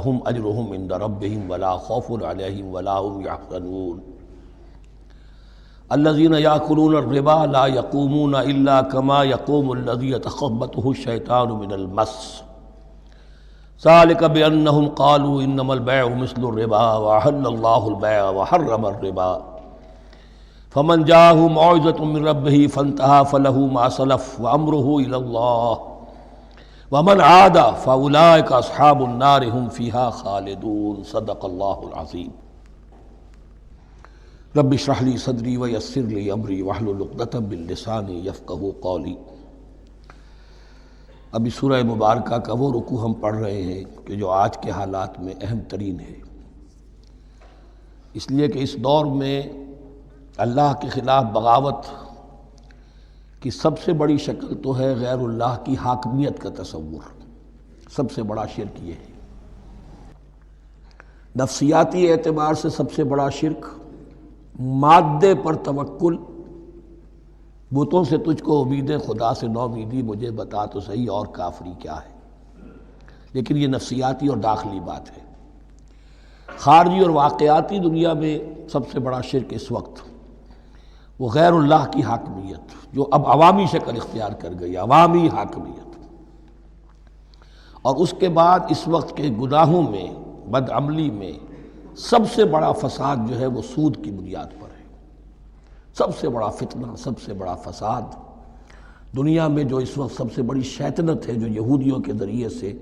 لهم اجرهم عند ربهم ولا خوف عليهم ولا هم يحزنون الذين يأكلون الربا لا يقومون إلا كما يقوم الذي يتخبطه الشيطان من المس ذلك بأنهم قالوا إنما البيع مثل الربا وأحل الله البيع وحرم الربا فمن جاءه موعظة من ربه فانتهى فله ما سلف وأمره إلى الله ومن عاد فأولئك أصحاب النار هم فيها خالدون صدق الله العظيم رب اشرح لي صدري ويسر لي امری واحلل عقدۃ من لسانی یفقہوا قولی۔ ابھی سورہ مبارکہ کا وہ رکوع ہم پڑھ رہے ہیں کہ جو آج کے حالات میں اہم ترین ہے، اس لیے کہ اس دور میں اللہ کے خلاف بغاوت کی سب سے بڑی شکل تو ہے غیر اللہ کی حاکمیت کا تصور۔ سب سے بڑا شرک یہ ہے، نفسیاتی اعتبار سے سب سے بڑا شرک، مادے پر توکل، بتوں سے تجھ کو امید خدا سے نو امیدی، مجھے بتا تو صحیح اور کافری کیا ہے۔ لیکن یہ نفسیاتی اور داخلی بات ہے۔ خارجی اور واقعاتی دنیا میں سب سے بڑا شرک اس وقت وہ غیر اللہ کی حاکمیت، جو اب عوامی شکل اختیار کر گئی، عوامی حاکمیت۔ اور اس کے بعد اس وقت کے گناہوں میں، بدعملی میں سب سے بڑا فساد جو ہے وہ سود کی بنیاد پر ہے۔ سب سے بڑا فتنہ، سب سے بڑا فساد دنیا میں جو اس وقت سب سے بڑی شیطنت ہے، جو یہودیوں کے ذریعے سے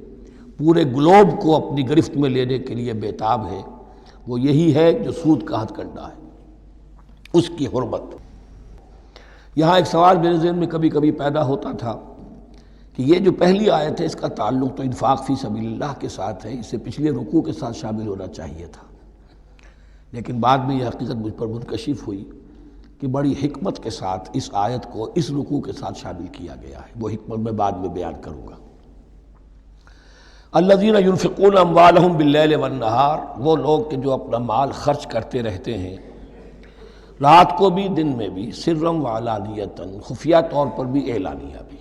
پورے گلوب کو اپنی گرفت میں لینے کے لیے بےتاب ہے، وہ یہی ہے جو سود کا ہتھ کنڈا ہے، اس کی حرمت۔ یہاں ایک سوال میرے ذہن میں کبھی کبھی پیدا ہوتا تھا کہ یہ جو پہلی آیت ہے اس کا تعلق تو انفاق فی سبیل اللہ کے ساتھ ہے، اسے پچھلے رکوع کے ساتھ شامل ہونا چاہیے تھا، لیکن بعد میں یہ حقیقت مجھ پر منکشف ہوئی کہ بڑی حکمت کے ساتھ اس آیت کو اس رکوع کے ساتھ شامل کیا گیا ہے۔ وہ حکمت میں بعد میں بیان کروں گا۔ الذین ينفقون اموالهم باللیل والنہار، وہ لوگ کہ جو اپنا مال خرچ کرتے رہتے ہیں رات کو بھی دن میں بھی، سرًا وعلانیۃً، خفیہ طور پر بھی اعلانیہ بھی،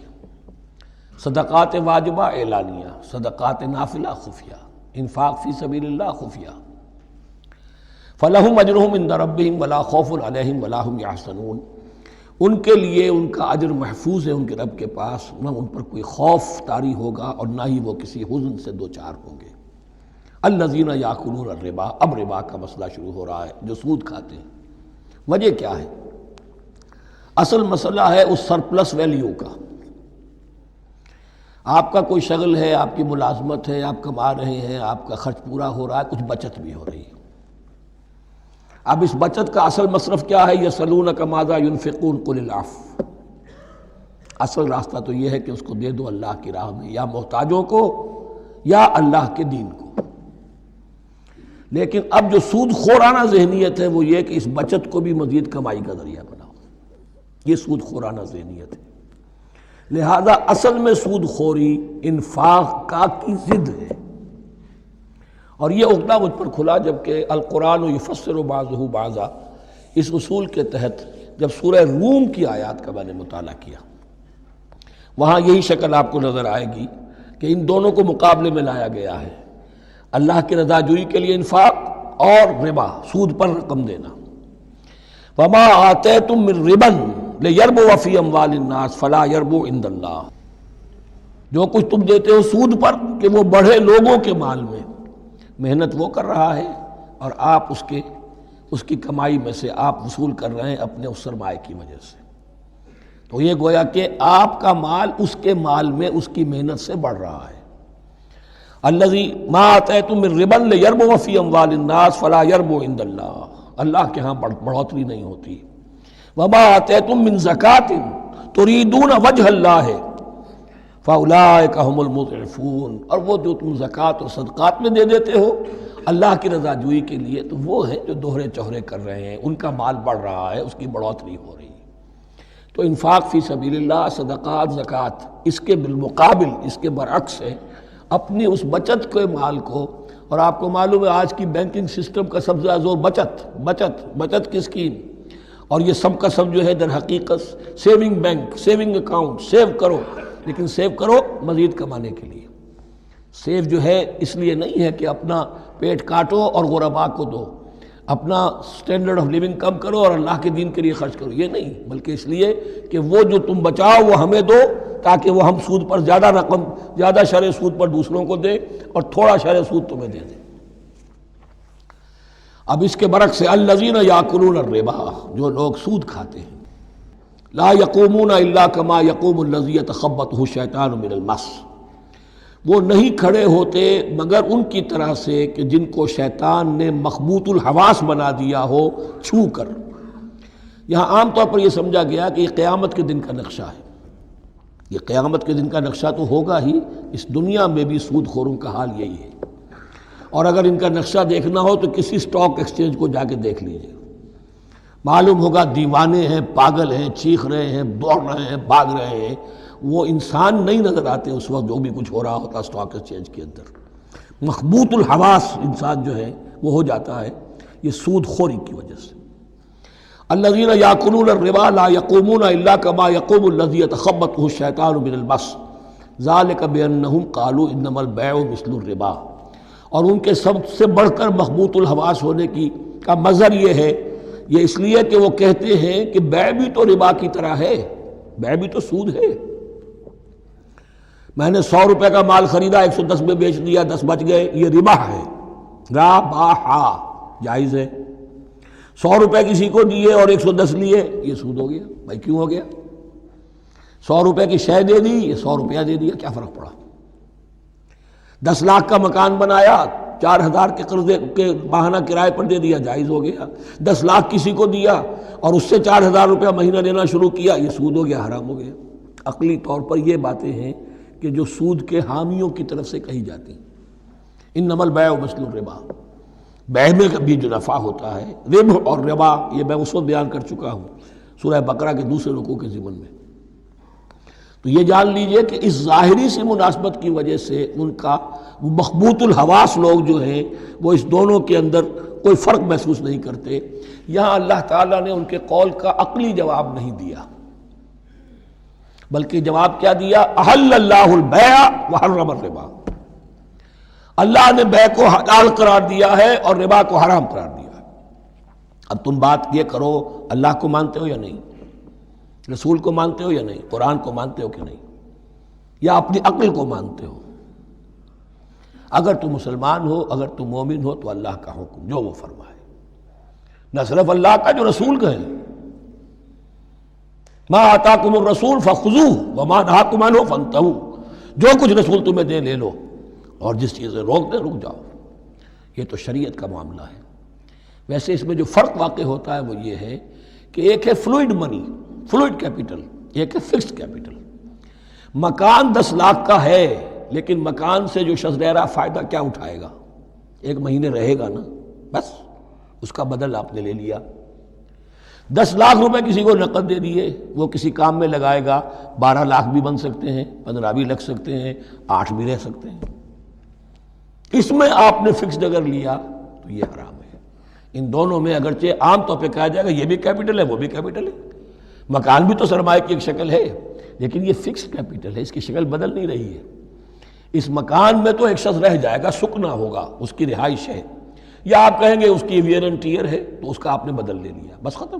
صدقات واجبہ اعلانیہ، صدقات نافلہ خفیہ، انفاق فی سبیل اللہ خفیہ۔ فلہم اجرہم عند ربہم ولا خوف علیہم ولا ہم یحزنون، ان کے لیے ان کا اجر محفوظ ہے ان کے رب کے پاس، نہ ان پر کوئی خوف طاری ہوگا اور نہ ہی وہ کسی حزن سے دوچار ہوں گے۔ الذین یاکلون الربا، اب ربا کا مسئلہ شروع ہو رہا ہے، جو سود کھاتے ہیں۔ وجہ کیا ہے؟ اصل مسئلہ ہے اس سرپلس ویلیو کا۔ آپ کا کوئی شغل ہے، آپ کی ملازمت ہے، آپ کما رہے ہیں، آپ کا خرچ پورا ہو رہا ہے، کچھ بچت بھی ہو رہی ہے۔ اب اس بچت کا اصل مصرف کیا ہے؟ یسألونک ماذا ينفقون قل العفو۔ اصل راستہ تو یہ ہے کہ اس کو دے دو اللہ کی راہ میں، یا محتاجوں کو یا اللہ کے دین کو۔ لیکن اب جو سود خورانہ ذہنیت ہے وہ یہ کہ اس بچت کو بھی مزید کمائی کا ذریعہ بناؤ، یہ سود خورانہ ذہنیت ہے۔ لہذا اصل میں سود خوری انفاق کا کی ضد ہے، اور یہ عقدہ مجھ پر کھلا جبکہ القرآن یفسر بعضہ بعضا، اس اصول کے تحت جب سورہ روم کی آیات کا میں نے مطالعہ کیا، وہاں یہی شکل آپ کو نظر آئے گی کہ ان دونوں کو مقابلے میں لایا گیا ہے، اللہ کی رضا جوئی کے لیے انفاق اور ربا، سود پر رقم دینا۔ وما آتیتم من ربا لیربو فی اموال الناس فلا یربو عند اللہ، جو کچھ تم دیتے ہو سود پر کہ وہ بڑھے لوگوں کے مال میں، محنت وہ کر رہا ہے اور آپ اس کی کمائی میں سے آپ وصول کر رہے ہیں اپنے اس سرمایہ کی وجہ سے۔ تو یہ گویا کہ آپ کا مال اس کے مال میں اس کی محنت سے بڑھ رہا ہے۔ الذی ما آتیتم من ربا لیربو فی اموال الناس فلا یربو عند اللہ، اللہ کے ہاں بڑھوتری نہیں ہوتی۔ وما آتیتم من زکوۃ تریدون وجہ اللہ فاولئک هم المضعفون، اور وہ جو تم زکوٰۃ اور صدقات میں دے دیتے ہو اللہ کی رضا جوئی کے لیے، تو وہ ہیں جو دوہرے چوہرے کر رہے ہیں، ان کا مال بڑھ رہا ہے، اس کی بڑھوتری ہو رہی ہے۔ تو انفاق فی سبیل اللہ، صدقات، زکوٰۃ، اس کے بالمقابل، اس کے برعکس ہے اپنی اس بچت کے مال کو، اور آپ کو معلوم ہے آج کی بینکنگ سسٹم کا سب سے زیادہ زور بچت کی اسکیم، اور یہ سب کا سب جو ہے در حقیقت saving bank, saving account, save کرو، لیکن سیو کرو مزید کمانے کے لیے۔ سیف جو ہے اس لیے نہیں ہے کہ اپنا پیٹ کاٹو اور غرباء کو دو، اپنا سٹینڈرڈ آف لیونگ کم کرو اور اللہ کے دین کے لیے خرچ کرو، یہ نہیں، بلکہ اس لیے کہ وہ جو تم بچاؤ وہ ہمیں دو، تاکہ وہ ہم سود پر زیادہ رقم، زیادہ شرح سود پر دوسروں کو دے اور تھوڑا شرح سود تمہیں دے دیں۔ اب اس کے برعکس الذین یاکلون الربا، جو لوگ سود کھاتے ہیں، لا یقومون الا کما یقوم الذی یتخبطہ الشیطان من المس، وہ نہیں کھڑے ہوتے مگر ان کی طرح سے کہ جن کو شیطان نے مخبوط الحواس بنا دیا ہو چھو کر۔ یہاں عام طور پر یہ سمجھا گیا کہ یہ قیامت کے دن کا نقشہ ہے، یہ قیامت کے دن کا نقشہ تو ہوگا ہی، اس دنیا میں بھی سود خوروں کا حال یہی ہے، اور اگر ان کا نقشہ دیکھنا ہو تو کسی سٹاک ایکسچینج کو جا کے دیکھ لیجئے، معلوم ہوگا دیوانے ہیں، پاگل ہیں، چیخ رہے ہیں، دوڑ رہے ہیں، بھاگ رہے ہیں، وہ انسان نہیں نظر آتے اس وقت جو بھی کچھ ہو رہا ہوتا سٹاک ایکسچینج کے اندر۔ مخبوط الحواس انسان جو ہے وہ ہو جاتا ہے، یہ سود خوری کی وجہ سے۔ الذین یاکلون الربا لا یقومون الا کما یقوم الذی یتخبطہ الشیطان من المس ذلک بانہم قالوا انما البیع مثل الربا، اور ان کے سب سے بڑھ کر مخبوط الحواس ہونے کا مظہر یہ ہے، یہ اس لیے کہ وہ کہتے ہیں کہ بیع بھی تو ربا کی طرح ہے، بیع بھی تو سود ہے، میں نے 100 روپے کا مال خریدا 110 میں بیچ دیا، 10 بچ گئے، یہ ربا ہے، ربا جائز ہے۔ 100 روپے کسی کو دیے اور 110 لیے، یہ سود ہو گیا۔ بھائی کیوں ہو گیا؟ 100 روپے کی شے دے دی، یہ 100 روپیہ دے دیا، کیا فرق پڑا؟ 10 لاکھ کا مکان بنایا، 4000 کے قرضے کے ماہانہ کرائے پر دے دیا، جائز ہو گیا۔ 10 لاکھ کسی کو دیا اور اس سے 4000 روپیہ مہینہ دینا شروع کیا، یہ سود ہو گیا، حرام ہو گیا۔ عقلی طور پر یہ باتیں ہیں کہ جو سود کے حامیوں کی طرف سے کہی جاتی ہیں۔ انما البیع مثل الربا، بیع میں بھی جو نفع ہوتا ہے، ربح اور ربا یہ میں اس وقت بیان کر چکا ہوں سورہ بقرہ کے دوسرے رکوع کے ضمن میں۔ تو یہ جان لیجئے کہ اس ظاہری سی مناسبت کی وجہ سے ان کا مخبوط الحواس لوگ جو ہیں وہ اس دونوں کے اندر کوئی فرق محسوس نہیں کرتے۔ یہاں اللہ تعالیٰ نے ان کے قول کا عقلی جواب نہیں دیا، بلکہ جواب کیا دیا؟ احل اللہ البیع وحرم الربا، اللہ نے بیع کو حلال قرار دیا ہے اور ربا کو حرام قرار دیا ہے۔ اب تم بات یہ کرو، اللہ کو مانتے ہو یا نہیں؟ رسول کو مانتے ہو یا نہیں؟ قرآن کو مانتے ہو کہ نہیں؟ یا اپنی عقل کو مانتے ہو؟ اگر تم مسلمان ہو، اگر تم مومن ہو تو اللہ کا حکم جو وہ فرمائے، نہ صرف اللہ کا، جو رسول کا ہے، ما آتاکم الرسول فخذوہ وما نہاکم عنہ فانتہوا، جو کچھ رسول تمہیں دے لے لو، اور جس چیز سے روک دے رک جاؤ۔ یہ تو شریعت کا معاملہ ہے۔ ویسے اس میں جو فرق واقع ہوتا ہے وہ یہ ہے کہ ایک ہے فلوئڈ منی، فلوئڈ کیپٹل، ایک ہے فکسڈ کیپٹل۔ مکان 10 لاکھ کا ہے، لیکن مکان سے جو شخص رہ رہا فائدہ کیا اٹھائے گا؟ 1 مہینے رہے گا نا، بس اس کا بدل آپ نے لے لیا۔ 10 لاکھ روپے کسی کو نقد دے دیے، وہ کسی کام میں لگائے گا، 12 لاکھ بھی بن سکتے ہیں، 15 بھی لگ سکتے ہیں، 8 بھی رہ سکتے ہیں۔ اس میں آپ نے فکسڈ اگر لیا تو یہ حرام ہے۔ ان دونوں میں اگرچہ عام طور پہ کہا جائے گا یہ بھی کیپٹل ہے وہ بھی کیپٹل ہے، مکان بھی تو سرمایہ کی ایک شکل ہے، لیکن یہ فکسڈ کیپٹل ہے، اس کی شکل بدل نہیں رہی ہے۔ اس مکان میں تو ایک شخص رہ جائے گا، سکنا ہوگا، اس کی رہائش ہے، یا آپ کہیں گے اس کی ویئر اینڈ ٹیئر ہے تو اس کا آپ نے بدل لے لیا، بس ختم۔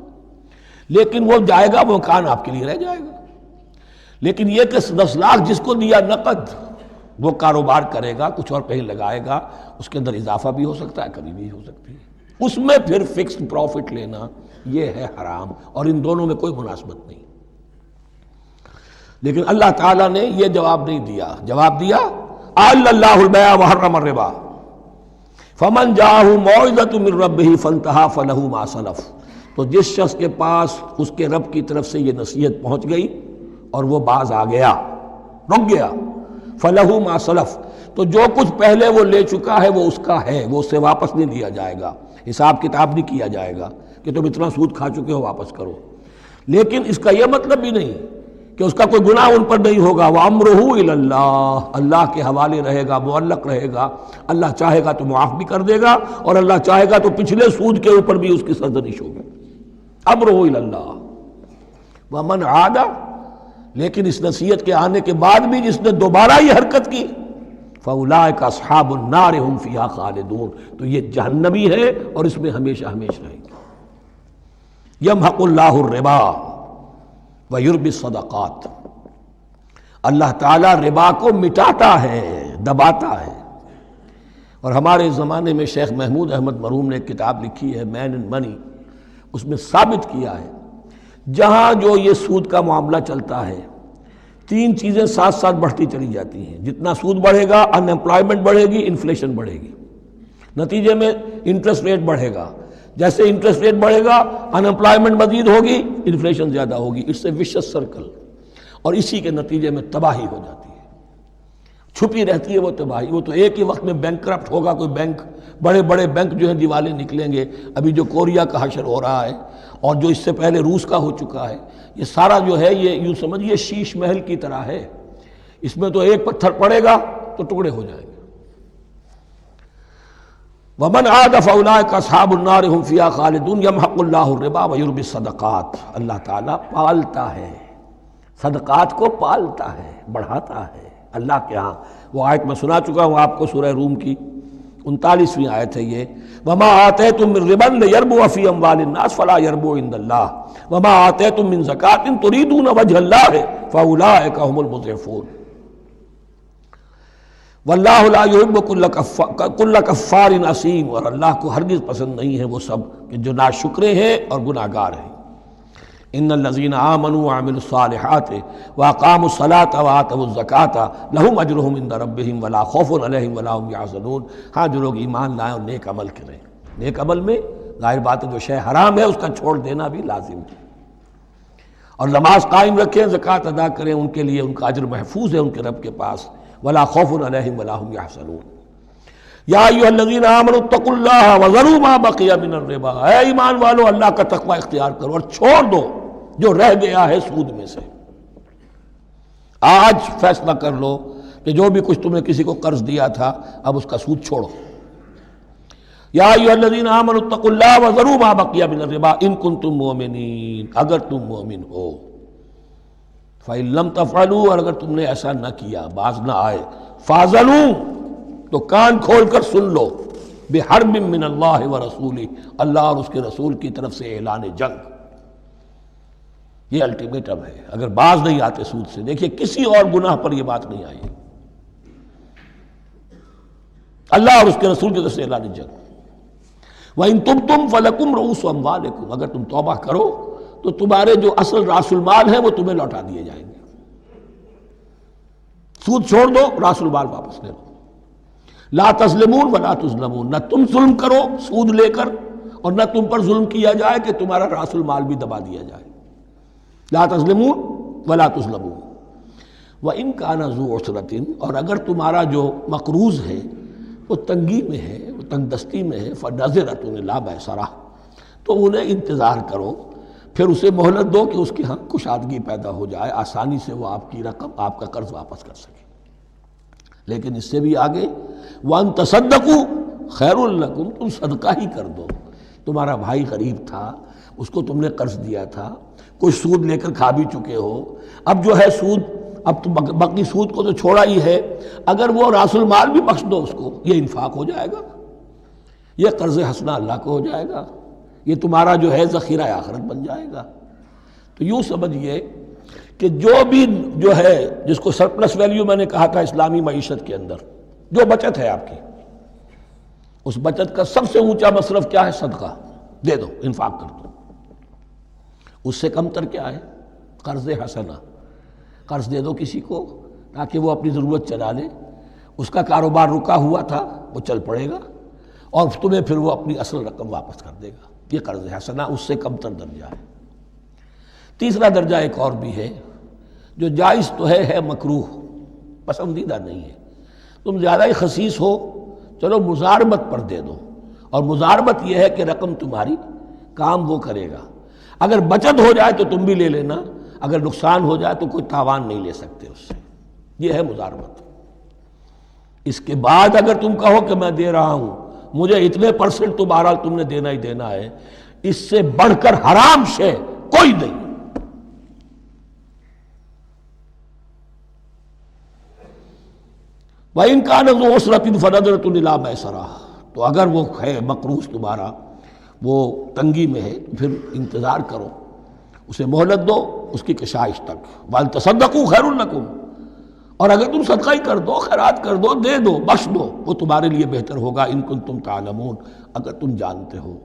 لیکن وہ جائے گا، وہ مکان آپ کے لیے رہ جائے گا۔ لیکن یہ کہ 10 لاکھ جس کو دیا نقد، وہ کاروبار کرے گا، کچھ اور کہیں لگائے گا، اس کے اندر اضافہ بھی ہو سکتا ہے، کمی بھی ہو سکتی ہے، اس میں پھر فکسڈ پروفٹ لینا یہ ہے حرام، اور ان دونوں میں کوئی مناسبت نہیں۔ لیکن اللہ تعالیٰ نے یہ جواب نہیں دیا، جواب دیا احل اللہ البیع وحرم الربا فمن جاءہ موعظۃ من ربہ فانتہی فلہ ما سلف، تو جس شخص کے پاس اس کے رب کی طرف سے یہ نصیحت پہنچ گئی اور وہ باز آ گیا، رک گیا، فلہ ما سلف، تو جو کچھ پہلے وہ لے چکا ہے وہ اس کا ہے، وہ اس سے واپس نہیں لیا جائے گا، حساب کتاب نہیں کیا جائے گا کہ تم اتنا سود کھا چکے ہو واپس کرو۔ لیکن اس کا یہ مطلب بھی نہیں کہ اس کا کوئی گناہ ان پر نہیں ہوگا، وَأَمْرُهُ إِلَى اللَّهِ، اللہ کے حوالے رہے گا، معلق رہے گا، اللہ چاہے گا تو معاف بھی کر دے گا، اور اللہ چاہے گا تو پچھلے سود کے اوپر بھی اس کی سرزنش ہوگی۔ أَمْرُهُ إِلَى اللَّهِ وَمَنْ عَادَ، لیکن اس نصیحت کے آنے کے بعد بھی جس نے دوبارہ یہ حرکت کی، فاولئک اصحاب النار هم فیہا خالدون، تو یہ جہنمی ہے اور اس میں ہمیشہ ہمیشہ رہیں گے۔ یمحق اللہ الربا ویربی الصدقات، اللہ تعالیٰ ربا کو مٹاتا ہے، دباتا ہے۔ اور ہمارے زمانے میں شیخ محمود احمد مرحوم نے ایک کتاب لکھی ہے مین اینڈ منی، اس میں ثابت کیا ہے جہاں جو یہ سود کا معاملہ چلتا ہے تین چیزیں ساتھ ساتھ بڑھتی چلی جاتی ہیں۔ جتنا سود بڑھے گا ان امپلائمنٹ بڑھے گی، انفلیشن بڑھے گی، نتیجے میں انٹرسٹ ریٹ بڑھے گا، جیسے انٹرسٹ ریٹ بڑھے گا ان امپلائمنٹ مزید ہوگی، انفلیشن زیادہ ہوگی، اس سے وشس سرکل، اور اسی کے نتیجے میں تباہی ہو جاتی ہے، چھپی رہتی ہے وہ تباہی۔ وہ تو ایک ہی وقت میں بینک کرپٹ ہوگا، کوئی بینک، بڑے بڑے بینک جو ہیں دیوالے نکلیں گے، ابھی جو کوریا کا حشر ہو رہا ہے اور جو اس سے پہلے روس کا ہو چکا ہے، یہ سارا جو ہے یہ یوں سمجھیے شیش محل کی طرح ہے، اس میں تو ایک پتھر پڑے گا تو ٹکڑے ہو جائیں گے۔ وَمَنْ عَادَ فَأُولَٰئِكَ أَصْحَابُ النَّارِ هُمْ فِيهَا خَالِدُونَ يَمْحَقُ اللَّهُ الرِّبَا وَيُرْبِي الصَّدَقَاتِ، اللہ تعالیٰ پالتا ہے، صدقات کو پالتا ہے، بڑھاتا ہے اللہ کے ہاں۔ وہ آیت میں سنا چکا ہوں آپ کو، سورہ روم کی 39ویں آیت ہے یہ، وَمَا آتَيْتُم مِّن رِّبًا لِّيَرْبُوَ فِي أَمْوَالِ النَّاسِ فَلَا يَرْبُو عِندَ اللَّهِ وَمَا آتَيْتُم مِّن زَكَاةٍ تُرِيدُونَ وَجْهَ اللَّهِ فَأُولَٰئِكَ هُمُ الْمُضْعِفُونَ وَاللَّهُ لَا يُحِبُّ كُلَّ كَفَّارٍ أَثِيمٍ، اور اللہ کو ہرگز پسند نہیں ہے وہ سب کہ جو ناشکرے ہیں اور گناہگار ہیں۔ ان الذين آمنوا وعملوا الصالحات واقاموا الصلاة وآتوا الزكاة لهم اجرهم عند ربهم ولا خوف عليهم ولا هم يحزنون۔ ہاں جو لوگ ایمان لائیں اور نیک عمل کریں، نیک عمل میں ظاہر بات ہے جو شے حرام ہے اس کا چھوڑ دینا بھی لازم ہے، اور نماز قائم رکھیں، زکوٰۃ ادا کریں، ان کے لیے ان کا اجر محفوظ ہے ان کے رب کے پاس، ولا خوف علیہم ولا هم يحزنون۔ یا ایھا الذین آمنوا اتقوا اللہ وذروا ما بقی من الربا، اے ایمان والو اللہ کا تقوی اختیار کرو اور چھوڑ دو جو رہ گیا ہے سود میں سے۔ آج فیصلہ کر لو کہ جو بھی کچھ تم نے کسی کو قرض دیا تھا اب اس کا سود چھوڑو۔ یا ایھا الذین آمنوا اتقوا اللہ وذروا ما بقی من الربا ان کنتم مؤمنین، اگر تم مومن ہو۔ فإن لم تفعلوا، اور اگر تم نے ایسا نہ کیا، باز نہ آئے، فاذنوا، تو کان کھول کر سن لو، بحرب من اللہ ورسولہ، اللہ اور اس کے رسول کی طرف سے اعلان جنگ۔ یہ الٹیمیٹم ہے، اگر باز نہیں آتے سود سے۔ دیکھیے کسی اور گناہ پر یہ بات نہیں آئی، اللہ اور اس کے رسول کی طرف سے اعلان جنگ۔ وَإِن تُبْتُمْ فَلَكُمْ رُءُوسُ أَمْوَالِكُمْ، اگر تم توبہ کرو تو تمہارے جو اصل راس المال ہیں وہ تمہیں لوٹا دیے جائیں گے۔ سود چھوڑ دو، راس المال واپس لے لو۔ لا تظلمون ولا تظلمون، نہ تم ظلم کرو سود لے کر اور نہ تم پر ظلم کیا جائے کہ تمہارا راس المال بھی دبا دیا جائے۔ لا تظلمون ولا تظلمون۔ وَإِن كَانَ ذُو عُسْرَةٍ، اور اگر تمہارا جو مقروض ہے وہ تنگی میں ہے، وہ تنگ دستی میں ہے، فَنَظِرَةٌ إِلَىٰ مَيْسَرَةٍ، تو انہیں انتظار کرو، پھر اسے مہلت دو کہ اس کے ہاں کشادگی پیدا ہو جائے، آسانی سے وہ آپ کی رقم، آپ کا قرض واپس کر سکے۔ لیکن اس سے بھی آگے وَأَن تَصَدَّقُوا خَيْرٌ لَكُمْ، تم صدقہ ہی کر دو۔ تمہارا بھائی غریب تھا، اس کو تم نے قرض دیا تھا، کچھ سود لے کر کھا بھی چکے ہو، اب جو ہے سود، اب تو باقی سود کو تو چھوڑا ہی ہے، اگر وہ راس المال بھی بخش دو اس کو، یہ انفاق ہو جائے گا، یہ قرض حسنہ اللہ کو ہو جائے گا، یہ تمہارا جو ہے ذخیرہ آخرت بن جائے گا۔ تو یوں سمجھیے کہ جو بھی جو ہے جس کو سرپلس ویلیو میں نے کہا تھا اسلامی معیشت کے اندر، جو بچت ہے آپ کی، اس بچت کا سب سے اونچا مصرف کیا ہے؟ صدقہ دے دو، انفاق کر دو۔ اس سے کم تر کیا ہے؟ قرض حسنہ، قرض دے دو کسی کو تاکہ وہ اپنی ضرورت چلا لے، اس کا کاروبار رکا ہوا تھا وہ چل پڑے گا اور تمہیں پھر وہ اپنی اصل رقم واپس کر دے گا۔ یہ قرض حسنہ اس سے کم تر درجہ ہے۔ تیسرا درجہ ایک اور بھی ہے جو جائز تو ہے مکروہ، پسندیدہ نہیں ہے۔ تم زیادہ ہی خسیس ہو، چلو مزاربت پر دے دو، اور مزاربت یہ ہے کہ رقم تمہاری کام وہ کرے گا، اگر بچت ہو جائے تو تم بھی لے لینا، اگر نقصان ہو جائے تو کوئی تاوان نہیں لے سکتے اس سے، یہ ہے مزاربت۔ اس کے بعد اگر تم کہو کہ میں دے رہا ہوں، مجھے اتنے پرسنٹ تو بہرحال تم نے دینا ہی دینا ہے، اس سے بڑھ کر حرام شے کوئی نہیں۔ وَإِنْ كَانَ ذُو عُسْرَةٍ فَنَظْرَةٌ إِلَىٰ مَيْسَرَةٍ، تو اگر وہ ہے مقروض تمہارا وہ تنگی میں ہے پھر انتظار کرو، اسے مہلت دو اس کی کشائش تک. وَأَن تَصَدَّقُوا خَيْرٌ لَكُمْ، اور اگر تم صدقہ ہی کر دو، خیرات کر دو، دے دو، بخش دو، وہ تمہارے لیے بہتر ہوگا. ان کنتم تعلمون، اگر تم جانتے ہو،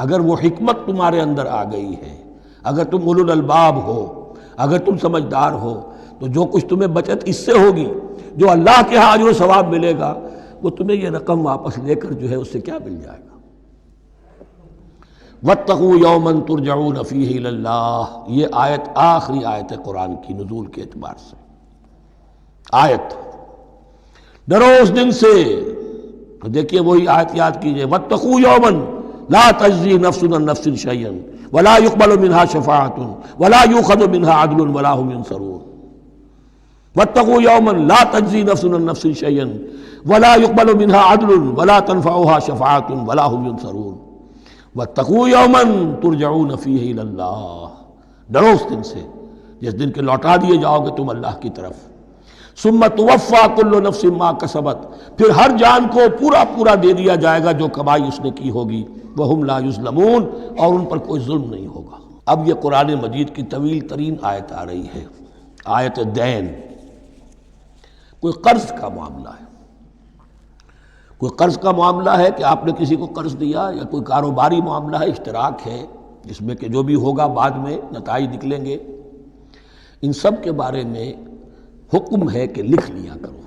اگر وہ حکمت تمہارے اندر آ گئی ہے، اگر تم اولو الالباب ہو، اگر تم سمجھدار ہو، تو جو کچھ تمہیں بچت اس سے ہوگی، جو اللہ کے ہاں اجر و ثواب ملے گا، وہ تمہیں یہ رقم واپس لے کر جو ہے اس سے کیا مل جائے گا. وَاتَّقُوا يَوْمًا تُرْجَعُونَ فِيهِ إِلَى اللَّهِ، یہ آیت آخری آیت ہے قرآن کی نزول کے اعتبار سے. آیت ڈرو اس دن سے، تو دیکھیے وہی آیت یاد کیجئے، وَاتَّقُوا يَوْمًا لَا تَجْزِي نَفْسٌ عَن نَفْسٍ شَيْئًا وَلَا يُقْبَلُ مِنْهَا شَفَاعَةٌ وَلَا يُؤْخَذُ مِنْهَا عَدْلٌ وَلَا هُمْ يُنصَرُونَ. وَاتَّقُوا يَوْمًا لَا تَجْزِي نَفْسٌ عَن نَفْسٍ شَيْئًا وَلَا يُقْبَلُ مِنْهَا عَدْلٌ وَلَا تَنفَعُهَا شَفَاعَةٌ وَلَا هُمْ يُنصَرُونَ. وَاتَّقُوا يَوْمًا تُرْجَعُونَ فِيهِ إِلَى اللَّهِ، ڈرو اس دن سے جس دن کے لوٹا دیے جاؤ گے تم اللہ کی طرف. ثُمَّ تُوَفَّىٰ كُلُّ نَفْسٍ مَا كَسَبَتْ، پھر ہر جان کو پورا پورا دے دیا جائے گا جو کمائی اس نے کی ہوگی. وَهُمْ لَا يُظْلَمُونَ، اور ان پر کوئی ظلم نہیں ہوگا. اب یہ قرآن مجید کی طویل ترین آیت آ رہی ہے، آیت دین. کوئی قرض کا معاملہ ہے، کوئی قرض کا معاملہ ہے کہ آپ نے کسی کو قرض دیا، یا کوئی کاروباری معاملہ ہے، اشتراک ہے جس میں کہ جو بھی ہوگا بعد میں نتائج نکلیں گے. ان سب کے بارے میں حکم ہے کہ لکھ لیا کرو.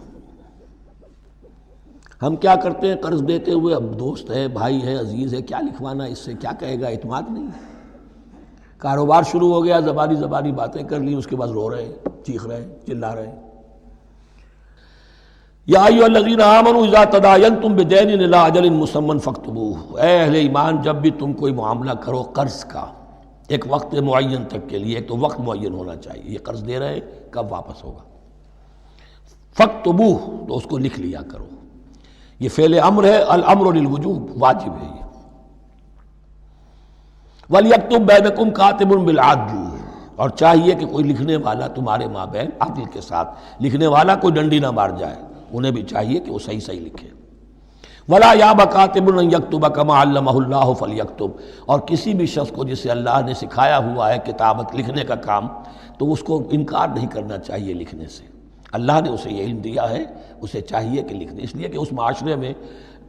ہم کیا کرتے ہیں قرض دیتے ہوئے، اب دوست ہے، بھائی ہے، عزیز ہے، کیا لکھوانا، اس سے کیا کہے گا، اعتماد نہیں ہے. کاروبار شروع ہو گیا، زبانی باتیں کر لی، اس کے بعد رو رہے ہیں، چیخ رہے ہیں، چلا رہے ہیں. یا ایھا الذین آمنوا اذا تداینتم بدین الی اجل مسمى فاکتبوہ، اے اہل ایمان جب بھی تم کوئی معاملہ کرو قرض کا ایک وقت معین تک کے لیے، ایک تو وقت معین ہونا چاہیے، یہ قرض دے رہے ہیں کب واپس ہوگا، فاکتبوہ، تو اس کو لکھ لیا کرو. یہ فعل امر ہے، الامر للوجوب، واجب ہے یہ. وَلْيَكْتُبْ بَيْنَكُمْ كَاتِبٌ بِالْعَدْلِ، اور چاہیے کہ کوئی لکھنے والا تمہارے مابین عدل کے ساتھ، لکھنے والا کوئی ڈنڈی نہ مار جائے، انہیں بھی چاہیے کہ وہ صحیح صحیح لکھے. وَلَا يَأْبَ كَاتِبٌ أَن يَكْتُبَ كَمَا عَلَّمَهُ اللَّهُ فَلْيَكْتُبْ، اور کسی بھی شخص کو جسے اللہ نے سکھایا ہوا ہے کتابت لکھنے کا کام، تو اس کو انکار نہیں کرنا چاہیے لکھنے سے. اللہ نے اسے یہ علم دیا ہے، اسے چاہیے کہ لکھنے، اس لیے کہ اس معاشرے میں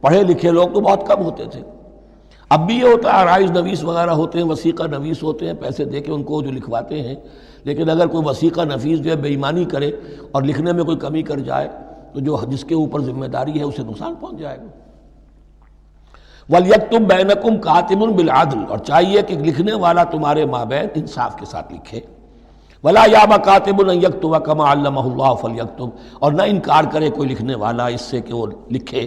پڑھے لکھے لوگ تو بہت کم ہوتے تھے. اب بھی یہ ہوتا ہے، عرائض نویس وغیرہ ہوتے ہیں، وثیقہ نویس ہوتے ہیں، پیسے دے کے ان کو جو لکھواتے ہیں. لیکن اگر کوئی وثیقہ نویس جو ہے بے ایمانی کرے اور لکھنے میں کوئی کمی کر جائے تو جو جس کے اوپر ذمہ داری ہے اسے نقصان پہنچ جائے گا. وَلْيَكْتُبْ بَيْنَكُمْ كَاتِبٌ بِالْعَدْلِ، اور چاہیے کہ لکھنے والا تمہارے مابین انصاف کے ساتھ لکھے. وَلَا يَأْبَ كَاتِبٌ أَن يَكْتُبَ كَمَا عَلَّمَهُ اللَّهُ فَلْيَكْتُبْ، اور نہ انکار کرے کوئی لکھنے والا اس سے کہ وہ لکھے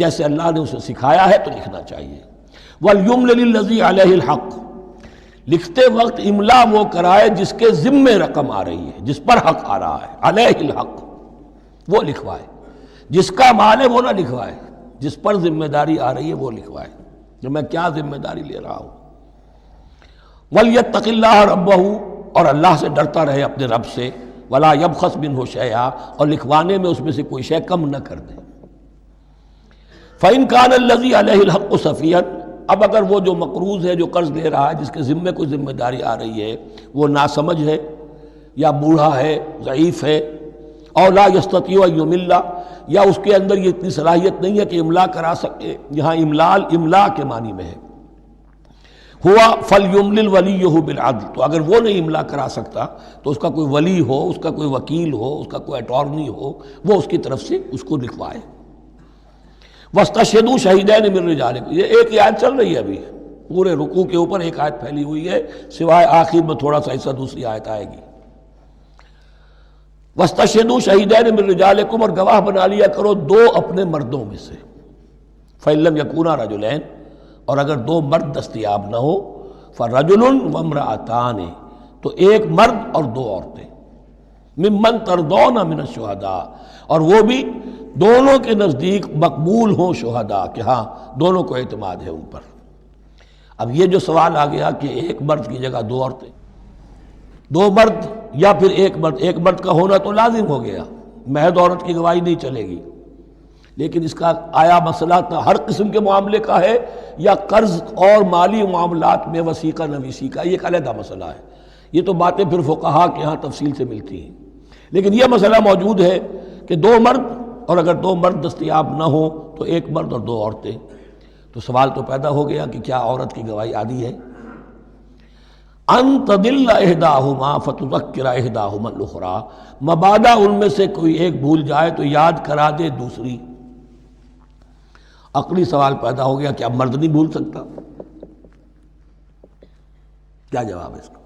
جیسے اللہ نے اسے سکھایا ہے، تو لکھنا چاہیے. وَلْيُمْلِلِ الَّذِي عَلَيْهِ الْحَقُّ، لکھتے وقت املا وہ کرائے جس کے ذمے رقم آ رہی ہے، جس پر حق آ رہا ہے، علیہ الحق، وہ لکھوائے. جس کا مال ہے وہ نہ لکھوائے، جس پر ذمہ داری آ رہی ہے وہ لکھوائے کہ میں کیا ذمہ داری لے رہا ہوں. وَلْيَتَّقِ اللَّهَ رَبَّهُ، اور اللہ سے ڈرتا رہے اپنے رب سے. وَلَا يَبْخَسْ مِنْهُ شَيْئًا، اور لکھوانے میں اس میں سے کوئی شے کم نہ کر دے. فَإِنْ كَانَ الَّذِي عَلَيْهِ الْحَقُّ سَفِيهًا، اب اگر وہ جو مقروض ہے، جو قرض لے رہا ہے، جس کے ذمے کوئی ذمہ داری آ رہی ہے، وہ ناسمجھ ہے یا بوڑھا ہے، ضعیف ہے، اور لا یستطیع ان یمل، یا اس کے اندر یہ اتنی صلاحیت نہیں ہے کہ املا کرا سکے، یہاں املا کے معنی میں ہے، ہوا فلیملل ولیہ بالعدل، تو اگر وہ نہیں املا کرا سکتا تو اس کا کوئی ولی ہو، اس کا کوئی وکیل ہو، اس کا کوئی اٹارنی ہو، وہ اس کی طرف سے اس کو لکھوائے. واستشہدوا شہیدین من رجالکم، یہ ایک آیت چل رہی ہے ابھی، پورے رکوع کے اوپر ایک آیت پھیلی ہوئی ہے، سوائے آخر میں تھوڑا سا حصہ دوسری آیت آئے گی. واستشہدوا شہیدین من رجالکم، اور گواہ بنا لیا کرو دو اپنے مردوں میں سے. فإن لم یکونا رجلین، اور اگر دو مرد دستیاب نہ ہو، فرجل وامرأتان، تو ایک مرد اور دو عورتیں. ممن ترضون من الشہداء، اور وہ بھی دونوں کے نزدیک مقبول ہوں شہداء، کہ ہاں دونوں کو اعتماد ہے ان پر. اب یہ جو سوال آ گیا کہ ایک مرد کی جگہ دو عورتیں، دو مرد یا پھر ایک مرد کا ہونا تو لازم ہو گیا، محض عورت کی گواہی نہیں چلے گی. لیکن اس کا آیا مسئلہ ہر قسم کے معاملے کا ہے یا قرض اور مالی معاملات میں وثیقہ نویسی کا، یہ ایک علیحدہ مسئلہ ہے. یہ تو باتیں پھر فقہا کے ہاں تفصیل سے ملتی ہیں. لیکن یہ مسئلہ موجود ہے کہ دو مرد، اور اگر دو مرد دستیاب نہ ہوں تو ایک مرد اور دو عورتیں. تو سوال تو پیدا ہو گیا کہ کیا عورت کی گواہی عادی ہے؟ ان تضل احداہما فتذکر احداہما الاخری، مبادا ان میں سے کوئی ایک بھول جائے تو یاد کرا دے دوسری. عقلی سوال پیدا ہو گیا، کیا مرد نہیں بھول سکتا؟ کیا جواب ہے اس کا؟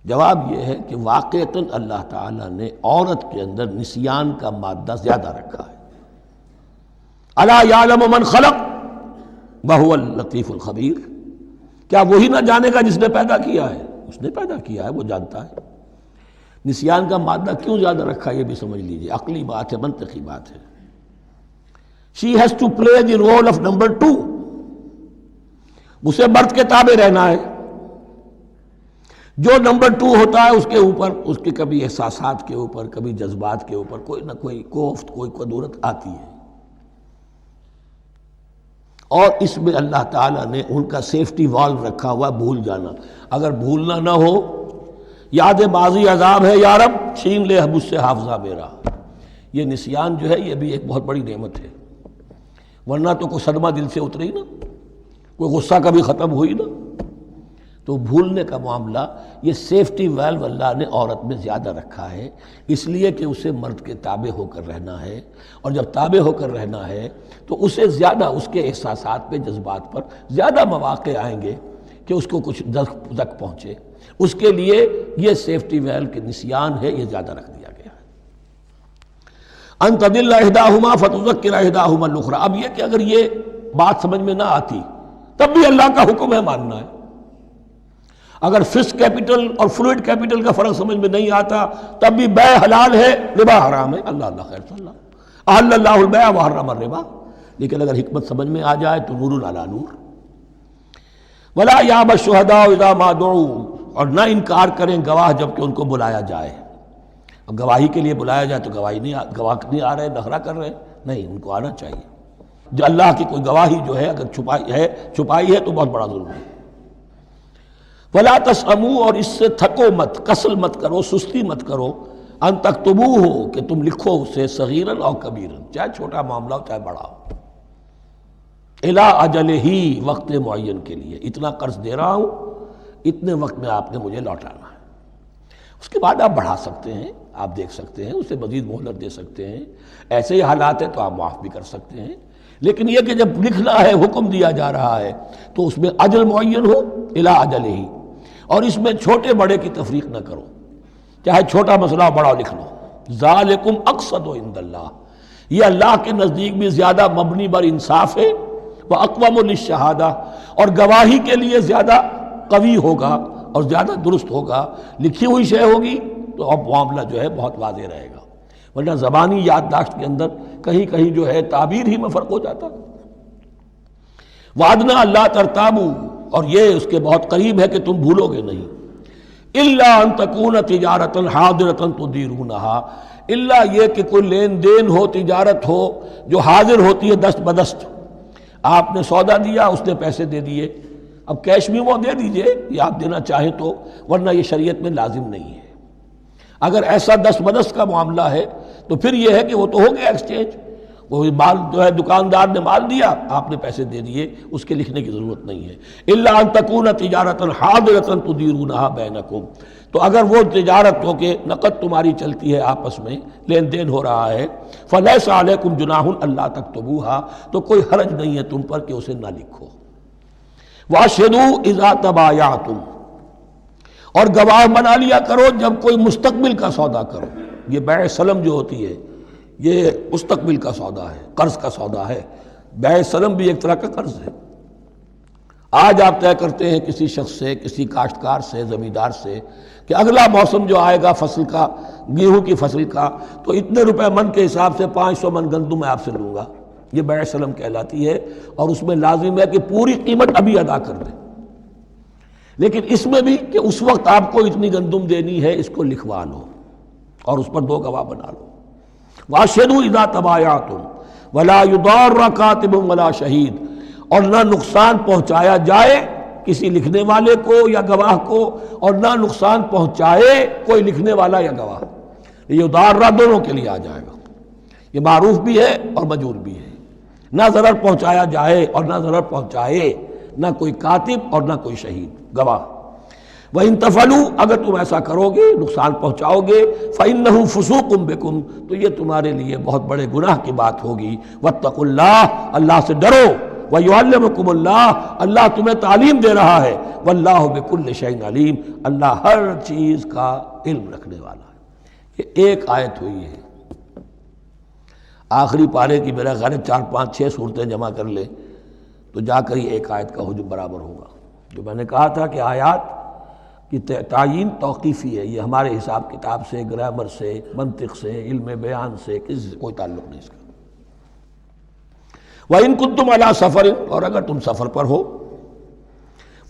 جواب یہ ہے کہ واقعتاً اللہ تعالیٰ نے عورت کے اندر نسیان کا مادہ زیادہ رکھا ہے. الا یعلم من خلق وہو اللطیف الخبیر، کیا وہی نہ جانے گا جس نے پیدا کیا ہے؟ اس نے پیدا کیا ہے، وہ جانتا ہے. نسیان کا مادہ کیوں زیادہ رکھا یہ بھی سمجھ لیجیے، عقلی بات ہے، منطقی بات ہے. She has to play the role of number 2. اسے مرد کے تابع رہنا ہے. جو نمبر 2 ہوتا ہے اس کے اوپر، اس کے کبھی احساسات کے اوپر، کبھی جذبات کے اوپر کوئی نہ کوئی کوفت، کوئی قدورت آتی ہے. اور اس میں اللہ تعالیٰ نے ان کا سیفٹی والو رکھا ہوا، بھول جانا. اگر بھولنا نہ ہو، یاد بازی عذاب ہے یا رب، چھین لے مجھ سے حافظہ میرا. یہ نسیان جو ہے یہ بھی ایک بہت بڑی نعمت ہے، ورنہ تو کوئی صدمہ دل سے اتری نا، کوئی غصہ کبھی ختم ہوئی نا. تو بھولنے کا معاملہ یہ سیفٹی ویلو اللہ نے عورت میں زیادہ رکھا ہے، اس لیے کہ اسے مرد کے تابع ہو کر رہنا ہے. اور جب تابع ہو کر رہنا ہے تو اسے زیادہ اس کے احساسات پہ، جذبات پر زیادہ مواقع آئیں گے کہ اس کو کچھ زک پہنچے. اس کے لیے یہ سیفٹی ویلو کے نسیان ہے، یہ زیادہ رکھ دیا گیا ہے. ان تضل احداہما فتذکر احداہما الاخری. اب یہ کہ اگر یہ بات سمجھ میں نہ آتی تب بھی اللہ کا حکم ہے ماننا ہے. اگر فسک کیپٹل اور فلوئڈ کیپٹل کا فرق سمجھ میں نہیں آتا تب بھی بے حلال ہے، ربا حرام ہے. اللہ خیر صلی اللہ احل اللہ البیع وحرم الربا. لیکن اگر حکمت سمجھ میں آ جائے تو نور علی نور. ولا یاب الشہداء اذا ما دعوا، اور نہ انکار کریں گواہ جب کہ ان کو بلایا جائے. اب گواہی کے لیے بلایا جائے تو گواہ نہیں آ رہے، نخرہ کر رہے ہیں. نہیں، ان کو آنا چاہیے. جو اللہ کی کوئی گواہی جو ہے اگر چھپائی ہے تو بہت بڑا ظلم ہے. ولا تسأموا، اور اس سے تھکو مت، کسل مت کرو، سستی مت کرو. ان تکتبوہ، کہ تم لکھو اسے، صغیراً اور کبیراً، چاہے چھوٹا معاملہ ہو چاہے بڑا ہو. الی اجلہ، وقت معین کے لیے. اتنا قرض دے رہا ہوں، اتنے وقت میں آپ نے مجھے لوٹانا ہے. اس کے بعد آپ بڑھا سکتے ہیں، آپ دیکھ سکتے ہیں، اسے مزید مہلت دے سکتے ہیں. ایسے ہی حالات ہیں تو آپ معاف بھی کر سکتے ہیں. لیکن یہ کہ جب لکھنا ہے، حکم دیا جا رہا ہے تو اس میں اجل معین ہو، الی اجلہ. اور اس میں چھوٹے بڑے کی تفریق نہ کرو، چاہے چھوٹا مسئلہ بڑا لکھ لو. ذالکم اقسط عند اللہ، یہ اللہ کے نزدیک بھی زیادہ مبنی بر انصاف ہے. واقوم للشہادہ، اور گواہی کے لیے زیادہ قوی ہوگا اور زیادہ درست ہوگا. لکھی ہوئی شے ہوگی تو اب معاملہ جو ہے بہت واضح رہے گا، ورنہ زبانی یادداشت کے اندر کہیں کہیں جو ہے تعبیر ہی میں فرق ہو جاتا. وعدنا اللہ ترتابوا، اور یہ اس کے بہت قریب ہے کہ تم بھولو گے نہیں. الا ان تکون تجارۃ حاضرۃ تدیرونھا، الا یہ کہ کوئی لین دین ہو، تجارت ہو جو حاضر ہوتی ہے دست بدست. آپ نے سودا دیا، اس نے پیسے دے دیے. اب کیش بھی وہ دے دیجئے یا آپ دینا چاہیں تو، ورنہ یہ شریعت میں لازم نہیں ہے. اگر ایسا دست بدست کا معاملہ ہے تو پھر یہ ہے کہ وہ تو ہو گیا ایکسچینج. وہ مال جو ہے دکاندار نے مال دیا، آپ نے پیسے دے دیے، اس کے لکھنے کی ضرورت نہیں ہے. الا ان تکون تجارۃ حاضرۃ تدیرونھا بینکم، تو اگر وہ تجارت ہو کہ نقد تمہاری چلتی ہے، آپس میں لین دین ہو رہا ہے، فلیس علیکم جناح الا تکتبوھا، تو کوئی حرج نہیں ہے تم پر کہ اسے نہ لکھو. واشہدوا اذا تبایعتم، اور گواہ بنا لیا کرو جب کوئی مستقبل کا سودا کرو. یہ بیع سلم جو ہوتی ہے یہ مستقبل کا سودا ہے، قرض کا سودا ہے. بیع سلم بھی ایک طرح کا قرض ہے. آج آپ طے کرتے ہیں کسی شخص سے، کسی کاشتکار سے، زمیندار سے کہ اگلا موسم جو آئے گا فصل کا، گیہوں کی فصل کا، تو اتنے روپے من کے حساب سے 500 من گندم میں آپ سے لوں گا. یہ بیع سلم کہلاتی ہے، اور اس میں لازم ہے کہ پوری قیمت ابھی ادا کر دیں. لیکن اس میں بھی کہ اس وقت آپ کو اتنی گندم دینی ہے، اس کو لکھوا لو اور اس پر 2 گواہ بنا لو. واشہدوا اذا تبایعتم، ولا یضار کاتب ولا شہید، اور نہ نقصان پہنچایا جائے کسی لکھنے والے کو یا گواہ کو، اور نہ نقصان پہنچائے کوئی لکھنے والا یا گواہ۔ یہ ضارہ دونوں کے لیے آ جائے گا، یہ معروف بھی ہے اور مجرور بھی ہے۔ نہ ضرر پہنچایا جائے اور نہ ضرر پہنچائے، نہ کوئی کاتب اور نہ کوئی شہید گواہ۔ وَإِن تَفْعَلُوا، اگر تم ایسا کرو گے، نقصان پہنچاؤ گے، فَإِنَّهُ فُسُوقٌ بِكُمْ، تو یہ تمہارے لیے بہت بڑے گناہ کی بات ہوگی۔ وَاتَّقُوا اللَّهَ، اللہ سے ڈرو، وَيُعَلِّمُكُمُ اللَّهُ، اللہ تمہیں تعلیم دے رہا ہے، وَاللَّهُ بِكُلِّ شَيْءٍ عَلِيمٌ، اللہ ہر چیز کا علم رکھنے والا ہے۔ یہ ایک آیت ہوئی ہے، آخری پارے کی میرا خیال 4 5 6 صورتیں جمع کر لیں تو جا کر ہی ایک آیت کا حجم برابر ہوگا۔ جو میں نے کہا تھا کہ آیات کی تعیین توقیفی ہے، یہ ہمارے حساب کتاب سے، گرامر سے، منطق سے، علم بیان سے کسی سے کوئی تعلق نہیں اس کا۔ وَإِن كُنتُمْ عَلَىٰ سَفَرٍ، اور اگر تم سفر پر ہو،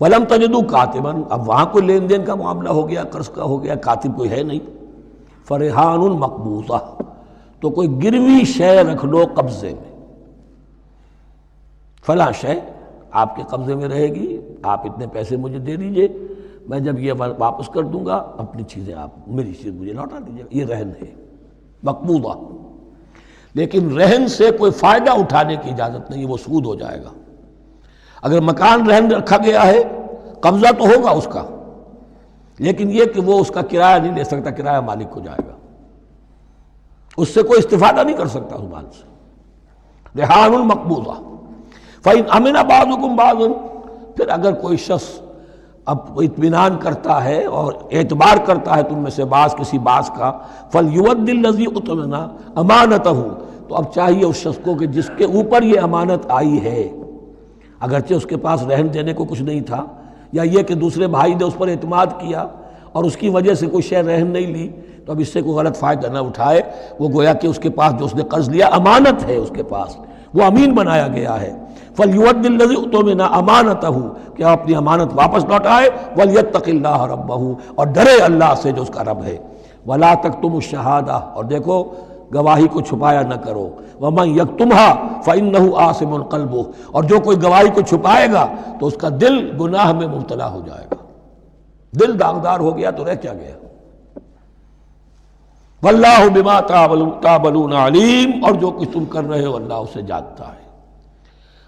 وَلَمْ تَجِدُوا كَاتِبًا، اب وہاں کوئی لین دین کا معاملہ ہو گیا، قرض کا ہو گیا، کاتب کوئی ہے نہیں، فَرِحَانٌ مَقْبُوضَةٌ، تو کوئی گروی شے رکھ لو قبضے میں، فلاں شے آپ کے قبضے میں رہے گی، آپ اتنے پیسے مجھے دے دیجئے، میں جب یہ واپس کر دوں گا اپنی چیزیں آپ میری چیز مجھے لوٹا دیجیے، یہ رہن ہے مقبوضہ۔ لیکن رہن سے کوئی فائدہ اٹھانے کی اجازت نہیں، وہ سود ہو جائے گا۔ اگر مکان رہن رکھا گیا ہے، قبضہ تو ہوگا اس کا، لیکن یہ کہ وہ اس کا کرایہ نہیں لے سکتا، کرایہ مالک کو جائے گا، اس سے کوئی استفادہ نہیں کر سکتا اس مال سے۔ رہان المقبوضہ۔ فَإِنْ أَمِنَ بَعْضُكُمْ بَعْضًا، پھر اگر کوئی شخص اب اطمینان کرتا ہے اور اعتبار کرتا ہے تم میں سے بعض کسی بعض کا، فَلْيُؤَدِّ الَّذِي اؤْتُمِنَ أَمَانَتَهُ، تو اب چاہیے اس شخص کو کہ جس کے اوپر یہ امانت آئی ہے، اگرچہ اس کے پاس رہن دینے کو کچھ نہیں تھا، یا یہ کہ دوسرے بھائی نے اس پر اعتماد کیا اور اس کی وجہ سے کوئی شے رہن نہیں لی، تو اب اس سے کوئی غلط فائدہ نہ اٹھائے، وہ گویا کہ اس کے پاس جو اس نے قرض لیا امانت ہے، اس کے پاس وہ امین بنایا گیا ہے۔ فَلْيُؤَدِّ الَّذِي اؤْتُمِنَ أَمَانَتَهُ، کہ اپنی امانت واپس لوٹائے، وَلْيَتَّقِ اللَّهَ رَبَّهُ، اور ڈرے اللہ سے جو اس کا رب ہے۔ وَلَا تَكْتُمُوا الشَّهَادَةَ، اور دیکھو گواہی کو چھپایا نہ کرو، وَمَنْ يَكْتُمْهَا فَإِنَّهُ آثِمٌ قَلْبُهُ، اور جو کوئی گواہی کو چھپائے گا تو اس کا دل گناہ میں مبتلا ہو جائے گا، دل داغدار ہو گیا تو رہ کیا گیا۔ وَاللَّهُ بِمَا تَعْمَلُونَ عَلِيمٌ، اور جو کچھ تم کر رہے ہو اللہ اسے جانتا ہے۔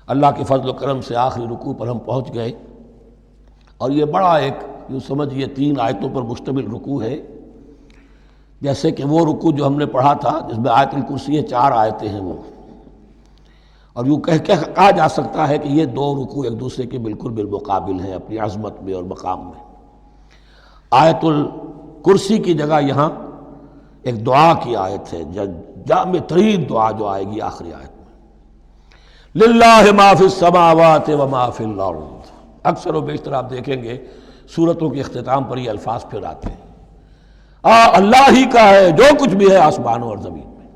اللہ کے فضل و کرم سے آخری رکوع پر ہم پہنچ گئے، اور یہ بڑا ایک یوں سمجھئے 3 آیتوں پر مشتمل رکوع ہے، جیسے کہ وہ رکوع جو ہم نے پڑھا تھا جس میں آیت الکرسی 4 آیتیں ہیں وہ، اور یوں کہا جا سکتا ہے کہ یہ 2 رکوع ایک دوسرے کے بالکل بالمقابل ہیں اپنی عظمت میں اور مقام میں۔ آیت الکرسی کی جگہ یہاں ایک دعا کی آیت ہے، جامع ترین دعا جو آئے گی آخری آیت میں، للہ ما فی السماوات و ما فی الارض۔ اکثر و بیشتر آپ دیکھیں گے سورتوں کے اختتام پر یہ الفاظ پھر آتے ہیں، اللہ ہی کا ہے جو کچھ بھی ہے آسمانوں اور زمین میں۔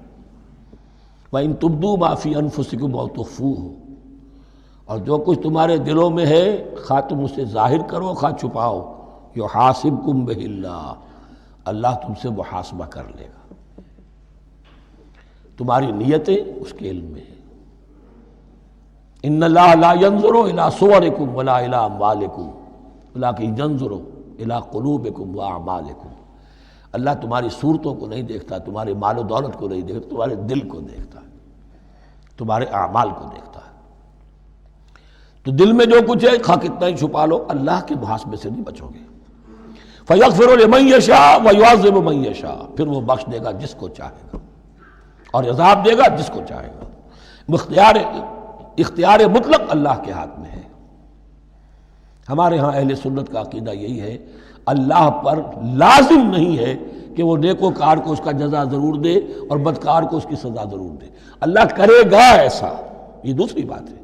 وَإِن تُبْدُوا مَا فِي أَنفُسِكُمْ أَوْ تُخْفُوهُ، اور جو کچھ تمہارے دلوں میں ہے خواہ تم اسے ظاہر کرو خواہ چھپاؤ، يُحَاسِبْكُمْ بِهِ اللَّهُ، اللہ تم سے محاسبہ کر لے گا، تمہاری نیتیں اس کے علم میں ہیں۔ ان اللہ لا ينظر الى صورکم ولا الى اموالکم ولکن ينظر الى قلوبکم واعمالکم، اللہ تمہاری صورتوں کو نہیں دیکھتا، تمہارے مال و دولت کو نہیں دیکھتا، تمہارے دل کو دیکھتا ہے، تمہارے اعمال کو دیکھتا ہے۔ تو دل میں جو کچھ ہے خواہ کتنا ہی چھپا لو اللہ کے محاسبے سے نہیں بچو گے۔ فَيَغْفِرُ لِمَن يَشَاءُ وَيُعَذِّبُ مَن يَشَاءُ، پھر وہ بخش دے گا جس کو چاہے گا اور عذاب دے گا جس کو چاہے گا۔ اختیار مطلق اللہ کے ہاتھ میں ہے۔ ہمارے ہاں اہل سنت کا عقیدہ یہی ہے، اللہ پر لازم نہیں ہے کہ وہ نیکوکار کو اس کا جزا ضرور دے اور بدکار کو اس کی سزا ضرور دے، اللہ کرے گا ایسا، یہ دوسری بات ہے،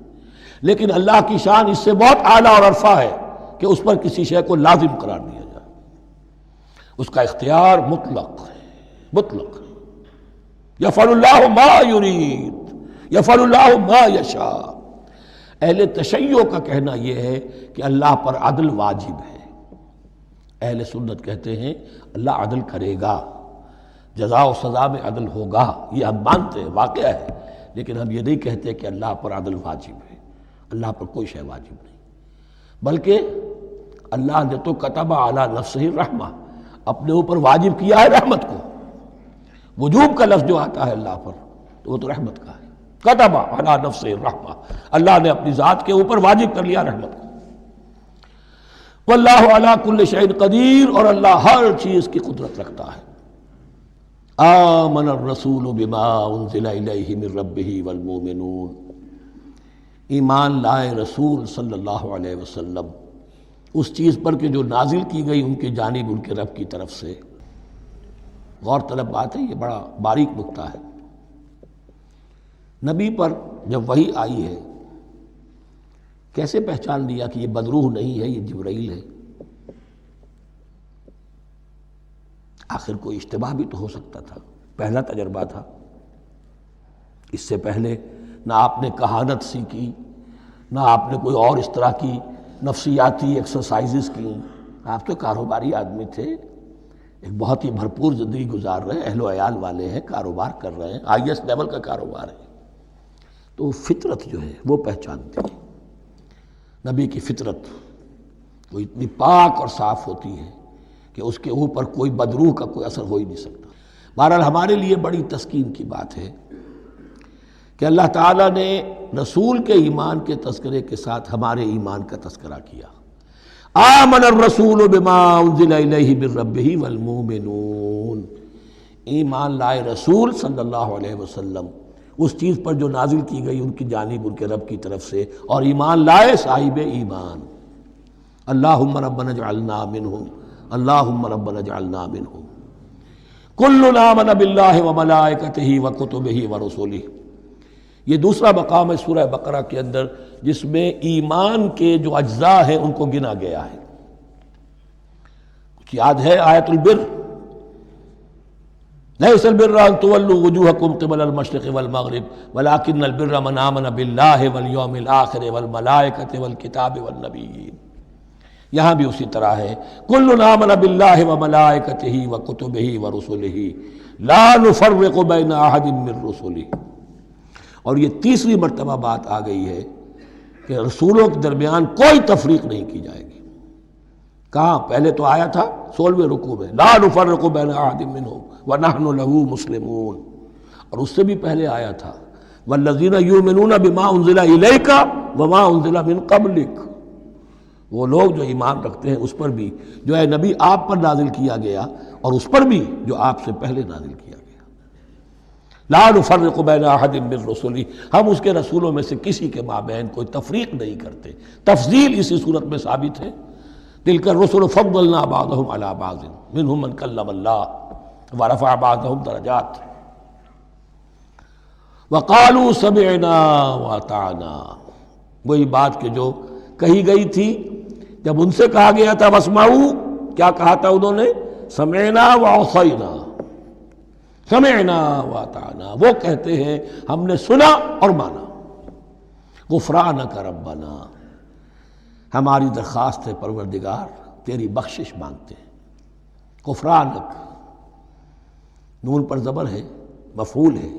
لیکن اللہ کی شان اس سے بہت اعلیٰ اور عرفہ ہے کہ اس پر کسی شے کو لازم قرار دیا جائے، اس کا اختیار مطلق ہے، مطلق ہے۔ یفعل اللہ ما یرید، یفعل اللہ ما یشاء۔ اہل تشیع کا کہنا یہ ہے کہ اللہ پر عدل واجب ہے، اہل سنت کہتے ہیں اللہ عدل کرے گا، جزا و سزا میں عدل ہوگا، یہ ہم مانتے ہیں، واقعہ ہے، لیکن ہم یہ نہیں کہتے کہ اللہ پر عدل واجب ہے، اللہ پر کوئی شے واجب نہیں، بلکہ اللہ نے تو کتب علی نفسہ الرحمہ، اپنے اوپر واجب کیا ہے رحمت کو۔ وجوب کا لفظ جو آتا ہے اللہ پر تو وہ تو رحمت کا ہے، کتب علی نفسہ الرحمہ، اللہ نے اپنی ذات کے اوپر واجب کر لیا رحمت کو۔ واللہ علی کل شیء قدیر، اور اللہ ہر چیز کی قدرت رکھتا ہے۔ آمن الرسول بما انزل الیہ من ربہ والمؤمنون، ایمان لائے رسول صلی اللہ علیہ وسلم اس چیز پر کہ جو نازل کی گئی ان کی جانب ان کے رب کی طرف سے۔ غور طلب بات ہے، یہ بڑا باریک نکتہ ہے۔ نبی پر جب وحی آئی ہے کیسے پہچان لیا کہ یہ بدروح نہیں ہے، یہ جبرائیل ہے؟ آخر کوئی اشتباہ بھی تو ہو سکتا تھا، پہلا تجربہ تھا، اس سے پہلے نہ آپ نے کہانت سیکھی، نہ آپ نے کوئی اور اس طرح کی نفسیاتی ایکسرسائزز کی، آپ تو کاروباری آدمی تھے، ایک بہت ہی بھرپور زندگی گزار رہے ہیں، اہل و عیال والے ہیں، کاروبار کر رہے ہیں، ہائی ایسٹ لیول کا کاروبار ہے، تو فطرت جو ہے وہ پہچانتی ہے۔ نبی کی فطرت وہ اتنی پاک اور صاف ہوتی ہے کہ اس کے اوپر کوئی بدروح کا کوئی اثر ہو ہی نہیں سکتا۔ بہرحال ہمارے لیے بڑی تسکین کی بات ہے کہ اللہ تعالیٰ نے رسول کے ایمان کے تذکرے کے ساتھ ہمارے ایمان کا تذکرہ کیا۔ آمن الرسول بما انزل الیہ من ربہ والمؤمنون، ایمان لائے رسول صلی اللہ علیہ وسلم اس چیز پر جو نازل کی گئی ان کی جانب ان کے رب کی طرف سے، اور ایمان لائے صاحب ایمان۔ اللہم ربنا اجعلنا منہم، اللہم ربنا اجعلنا منہم۔ کل آمن باللہ وملائکتہ وکتبہ ورسلہ، یہ دوسرا مقام ہے سورہ بقرہ کے اندر جس میں ایمان کے جو اجزاء ہیں ان کو گنا گیا ہے۔ کچھ یاد ہے آیت البر، لیس البر ان تولوا وجوہکم قبل المشرق والمغرب ولکن البر من آمن باللہ والیوم الآخر والملائکۃ والکتاب والنبیین۔ یہاں بھی اسی طرح ہے، کل آمن باللہ وملائکتہ وکتبہ ورسلہ لا نفرق بین احد من رسلہ۔ اور یہ تیسری مرتبہ بات آ گئی ہے کہ رسولوں کے درمیان کوئی تفریق نہیں کی جائے گی۔ کہاں؟ پہلے تو آیا تھا 16ویں رکوع میں، لا نفرق بین احد منہم ونحن لہ مسلمون، اور اس سے بھی پہلے آیا تھا والذین یؤمنون بما انزل الیک وما انزل من قبلک، وہ لوگ جو ایمان رکھتے ہیں اس پر بھی جو ہے نبی آپ پر نازل کیا گیا اور اس پر بھی جو آپ سے پہلے نازل کیا گیا۔ لا نفرق بین احد من رسلہ، ہم اس کے رسولوں میں سے کسی کے مابین کوئی تفریق نہیں کرتے۔ تفضیل اسی صورت میں ثابت ہے، تلک الرسل فضلنا بعضهم علی بعض منهم من کلم اللہ ورفع بعضهم درجات وقالوا سمعنا واطعنا، وہی بات کہ جو کہی گئی تھی جب ان سے کہا گیا تھا واسمعوا، کیا کہا تھا انہوں نے؟ سمعنا وعصینا، سمعنا واطعنا، وہ کہتے ہیں ہم نے سنا اور مانا۔ غفرانک ربنا، ہماری درخواست ہے پروردگار، تیری بخشش مانگتے ہیں۔ غفرانک، نون پر زبر ہے، مفعول ہے،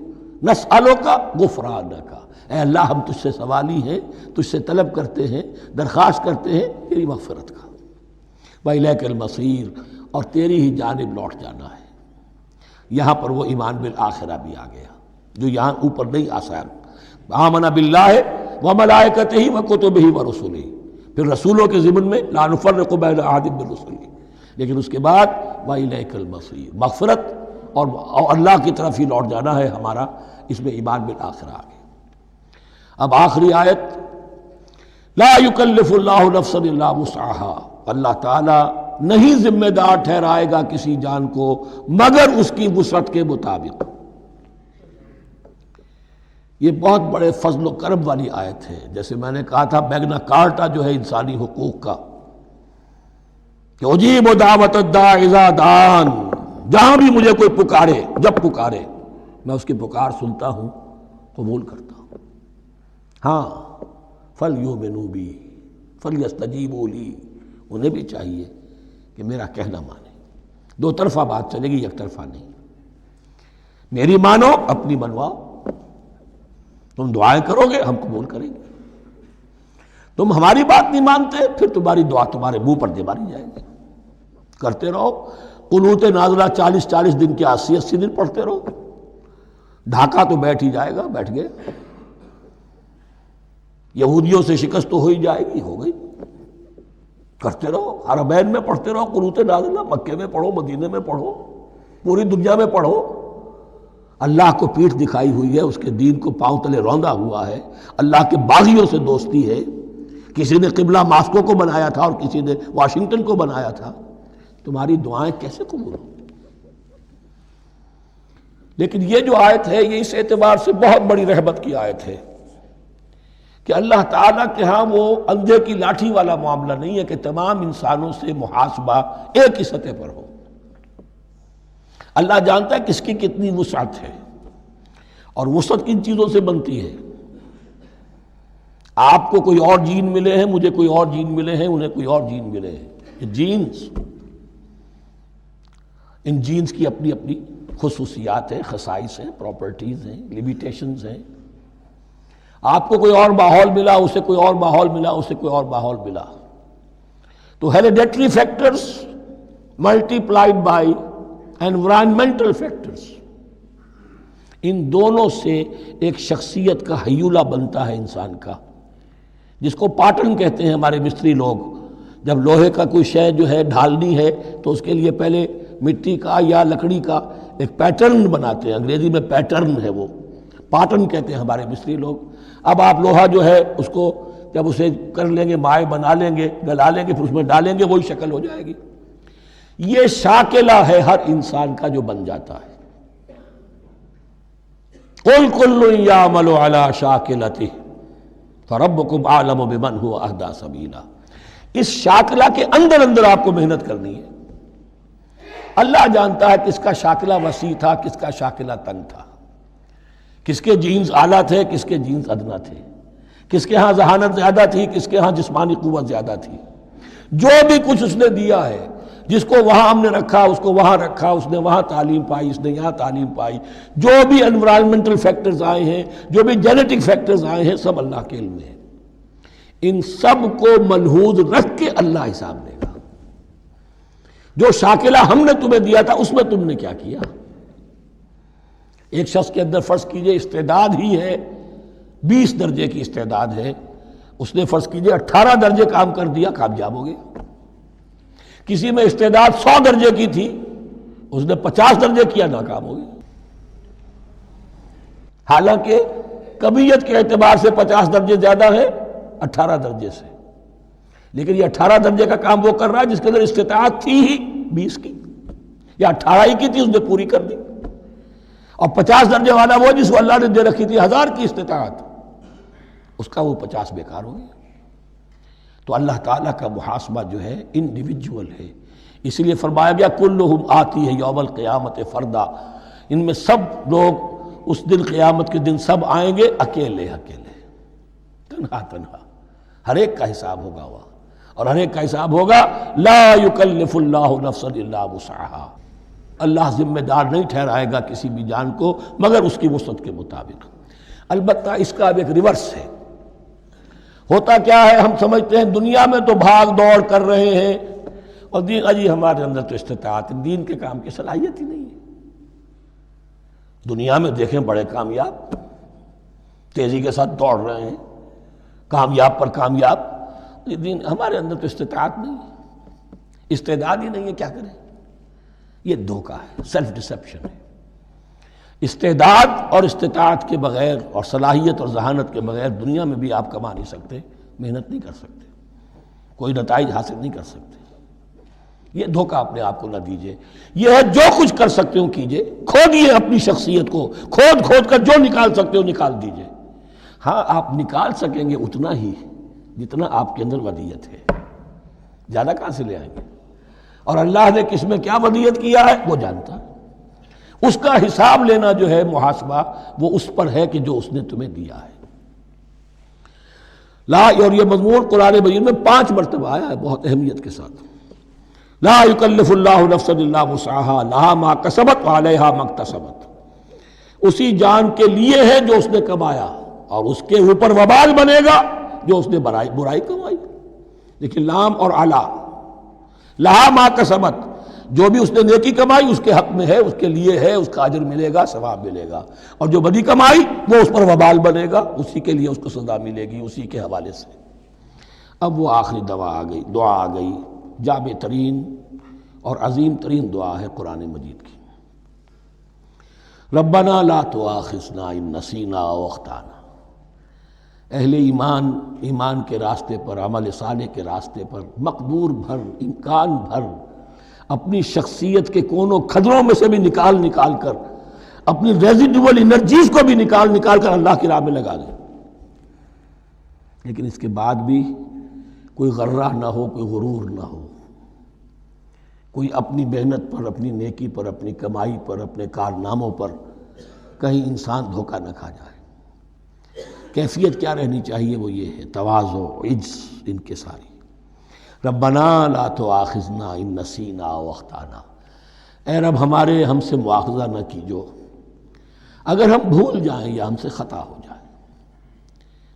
نسألک غفرانک، اے اللہ ہم تجھ سے سوالی ہیں، تجھ سے طلب کرتے ہیں، درخواست کرتے ہیں تیری مغفرت کا۔ وإلیک المصیر، اور تیری ہی جانب لوٹ جانا ہے۔ یہاں پر وہ ایمان بالآخرہ بھی آ گیا جو یہاں اوپر نہیں آسان۔ آمن باللہ وملائکتہ وکتبہ ورسلہ، پھر رسولوں کے ضمن میں لا نفرق بین احد من رسلہ، لیکن اس کے بعد وإلیک المصیر، مغفرت اور اللہ کی طرف ہی لوٹ جانا ہے ہمارا، اس میں ایمان بالآخرہ آ گیا۔ اب آخری آیت، لا یکلف اللہ نفسا الا وسعها، اللہ تعالیٰ نہیں ذمہ دار ٹھہرائے گا کسی جان کو مگر اس کی وسعت کے مطابق۔ یہ بہت بڑے فضل و کرم والی آیت ہے، جیسے میں نے کہا تھا میگنا کارٹا جو ہے انسانی حقوق کا، کہ اجیب دعوت الداع اذا دعان، جہاں بھی مجھے کوئی پکارے، جب پکارے میں اس کی پکار سنتا ہوں، قبول کرتا ہوں۔ ہاں فَلْيُؤْمِنُوا بِي فَلْيَسْتَجِيبُوا لِي، انہیں بھی چاہیے کہ میرا کہنا مانے۔ دو طرفہ بات چلے گی، یک طرفہ نہیں۔ میری مانو، اپنی منواؤ۔ تم دعائیں کرو گے ہم قبول کریں گے، تم ہماری بات نہیں مانتے پھر تمہاری دعا تمہارے منہ پر دے ماری جائے گی۔ کرتے رہو قنوت نازلہ 40 دن کے 80 دن پڑھتے رہو، ڈھاکہ تو بیٹھ ہی جائے گا، بیٹھ گئے۔ یہودیوں سے شکست تو ہو ہی جائے گی، ہو گئی۔ کرتے رہو، حرمین میں پڑھتے رہو قنوت نازلہ، مکے میں پڑھو، مدینے میں پڑھو، پوری دنیا میں پڑھو۔ اللہ کو پیٹھ دکھائی ہوئی ہے، اس کے دین کو پاؤں تلے روندا ہوا ہے، اللہ کے باغیوں سے دوستی ہے۔ کسی نے قبلہ ماسکو کو بنایا تھا اور کسی نے واشنگٹن کو بنایا تھا، تمہاری دعائیں کیسے قبول ہوں؟ لیکن یہ جو آیت ہے یہ اس اعتبار سے بہت بڑی رحمت کی آیت ہے کہ اللہ تعالیٰ کے ہاں وہ اندھے کی لاٹھی والا معاملہ نہیں ہے کہ تمام انسانوں سے محاسبہ ایک ہی سطح پر ہو۔ اللہ جانتا ہے کس کی کتنی وسعت ہے، اور وسعت کن چیزوں سے بنتی ہے۔ آپ کو کوئی اور جین ملے ہیں، مجھے کوئی اور جین ملے ہیں، انہیں کوئی اور جین ملے ہیں، یہ جینز، ان جینز کی اپنی اپنی خصوصیات ہیں، خصائص ہیں، پراپرٹیز ہیں، لیمیٹیشنز ہیں۔ آپ کو کوئی اور ماحول ملا، اسے کوئی اور ماحول ملا، اسے کوئی اور ماحول ملا، تو hereditary factors multiplied by environmental factors, ان دونوں سے ایک شخصیت کا ہیولہ بنتا ہے انسان کا، جس کو پاٹرن کہتے ہیں ہمارے مستری لوگ۔ جب لوہے کا کوئی شے جو ہے ڈھالنی ہے تو اس کے لیے پہلے مٹی کا یا لکڑی کا ایک پیٹرن بناتے ہیں، انگریزی میں پیٹرن ہے، وہ پاٹرن کہتے ہیں ہمارے مستری لوگ۔ اب آپ لوہا جو ہے اس کو جب اسے کر لیں گے، مائع بنا لیں گے، گلا لیں گے، پھر اس میں ڈالیں گے، وہی شکل ہو جائے گی۔ یہ شاکلہ ہے ہر انسان کا جو بن جاتا ہے۔ قُلْ كُلٌّ يَعْمَلُ عَلَى شَاكِلَتِهِ فَرَبُّكُمْ أَعْلَمُ بِمَنْ هُوَ أَهْدَىٰ سَبِيلًا۔ اس شاکلہ کے اندر آپ کو محنت کرنی ہے۔ اللہ جانتا ہے کس کا شاکلہ وسیع تھا، کس کا شاکلہ تنگ تھا، کس کے جینز اعلیٰ تھے، کس کے جینز ادنا تھے، کس کے ہاں ذہانت زیادہ تھی، کس کے ہاں جسمانی قوت زیادہ تھی۔ جو بھی کچھ اس نے دیا ہے، جس کو وہاں ہم نے رکھا اس کو وہاں رکھا، اس نے وہاں تعلیم پائی، اس نے یہاں تعلیم پائی، جو بھی انوائرمنٹل فیکٹرز آئے ہیں، جو بھی جینیٹک فیکٹرز آئے ہیں، سب اللہ کے علم میں ہے۔ ان سب کو ملحوظ رکھ کے اللہ حساب لے گا۔ جو شاکلہ ہم نے تمہیں دیا تھا اس میں تم نے کیا کیا؟ ایک شخص کے اندر فرض کیجئے استعداد ہی ہے 20 درجے کی استعداد ہے، اس نے فرض کیجئے 18 درجے کام کر دیا، کامیاب ہو گیا۔ کسی میں استعداد 100 درجے کی تھی، اس نے 50 درجے کیا، ناکام ہو گیا۔ حالانکہ کمیت کے اعتبار سے 50 درجے زیادہ ہے 18 درجے سے، لیکن یہ 18 درجے کا کام وہ کر رہا ہے جس کے اندر استطاعت تھی ہی 20 کی، یا 18 ہی کی تھی، اس نے پوری کر دی۔ اور 50 درجے والا وہ جس کو اللہ نے دے رکھی تھی 1000 کی استطاعت، اس کا وہ 50 بیکار ہو گیا۔ تو اللہ تعالیٰ کا محاسبہ جو ہے انڈیویجول ہے، اسی لیے فرمایا گیا کلہم آتی ہے یوم القیامت فردا، ان میں سب لوگ اس دن قیامت کے دن سب آئیں گے اکیلے اکیلے، تنہا تنہا، ہر ایک کا حساب ہوگا وہاں، اور ہر ایک کا حساب ہوگا لا یکلف اللہ نفسا الا وسعها، اللہ ذمہ دار نہیں ٹھہرائے گا کسی بھی جان کو مگر اس کی وسعت کے مطابق۔ البتہ اس کا اب ایک ریورس ہے۔ ہوتا کیا ہے، ہم سمجھتے ہیں دنیا میں تو بھاگ دوڑ کر رہے ہیں اور دین اجی ہمارے اندر تو استطاعت، دین کے کام کی صلاحیت ہی نہیں ہے۔ دنیا میں دیکھیں بڑے کامیاب تیزی کے ساتھ دوڑ رہے ہیں، کامیاب پر کامیاب، دین ہمارے اندر تو استطاعت نہیں ہے، استعداد ہی نہیں ہے، کیا کریں؟ یہ دھوکہ ہے، سیلف ڈسیپشن ہے۔ استعداد اور استطاعت کے بغیر اور صلاحیت اور ذہانت کے بغیر دنیا میں بھی آپ کما نہیں سکتے، محنت نہیں کر سکتے، کوئی نتائج حاصل نہیں کر سکتے۔ یہ دھوکہ اپنے آپ کو نہ دیجئے، یہ ہے جو کچھ کر سکتے ہو کیجئے، کھودیے اپنی شخصیت کو، کھود کر جو نکال سکتے ہو نکال دیجئے۔ ہاں آپ نکال سکیں گے اتنا ہی جتنا آپ کے اندر ودیت ہے، زیادہ کہاں سے لے آئیں گے؟ اور اللہ نے کس میں کیا ودیت کیا ہے وہ جانتا ہے، اس کا حساب لینا جو ہے محاسبہ وہ اس پر ہے کہ جو اس نے تمہیں دیا ہے۔ لا، اور یہ مضمون قرآن مجید میں 5 مرتبہ آیا ہے بہت اہمیت کے ساتھ۔ لا یکلف اللہ نفسا الا وسعها لها ما کسبت وعلیہا ما اکتسبت، اسی جان کے لیے ہے جو اس نے کمایا، اور اس کے اوپر وبال بنے گا جو اس نے برائی کمائی. لیکن لام اور علا، لہا ما کسبت، جو بھی اس نے نیکی کمائی اس کے حق میں ہے، اس کے لیے ہے، اس کا اجر ملے گا، ثواب ملے گا. اور جو بدی کمائی وہ اس پر وبال بنے گا، اسی کے لیے اس کو سزا ملے گی، اسی کے حوالے سے. اب وہ آخری دعا آ گئی جامع ترین اور عظیم ترین دعا ہے قرآن مجید کی. ربنا لا تؤاخذنا ان نسینا او اخطانا. اہل ایمان کے راستے پر، عمل صالح کے راستے پر مقدور بھر، امکان بھر اپنی شخصیت کے کونوں کھدروں میں سے بھی نکال کر، اپنی ریزیڈول انرجیز کو بھی نکال کر اللہ کی راہ میں لگا دیں. لیکن اس کے بعد بھی کوئی غرہ نہ ہو، کوئی غرور نہ ہو، کوئی اپنی محنت پر، اپنی نیکی پر، اپنی کمائی پر، اپنے کارناموں پر کہیں انسان دھوکہ نہ کھا جائے. کیفیت کیا رہنی چاہیے؟ وہ یہ ہے تواضع، عجز انکساری. ربنا لا تؤاخذنا ان نسینا او اخطانا. اے رب ہمارے، ہم سے مواخذہ نہ کیجو اگر ہم بھول جائیں یا ہم سے خطا ہو جائے.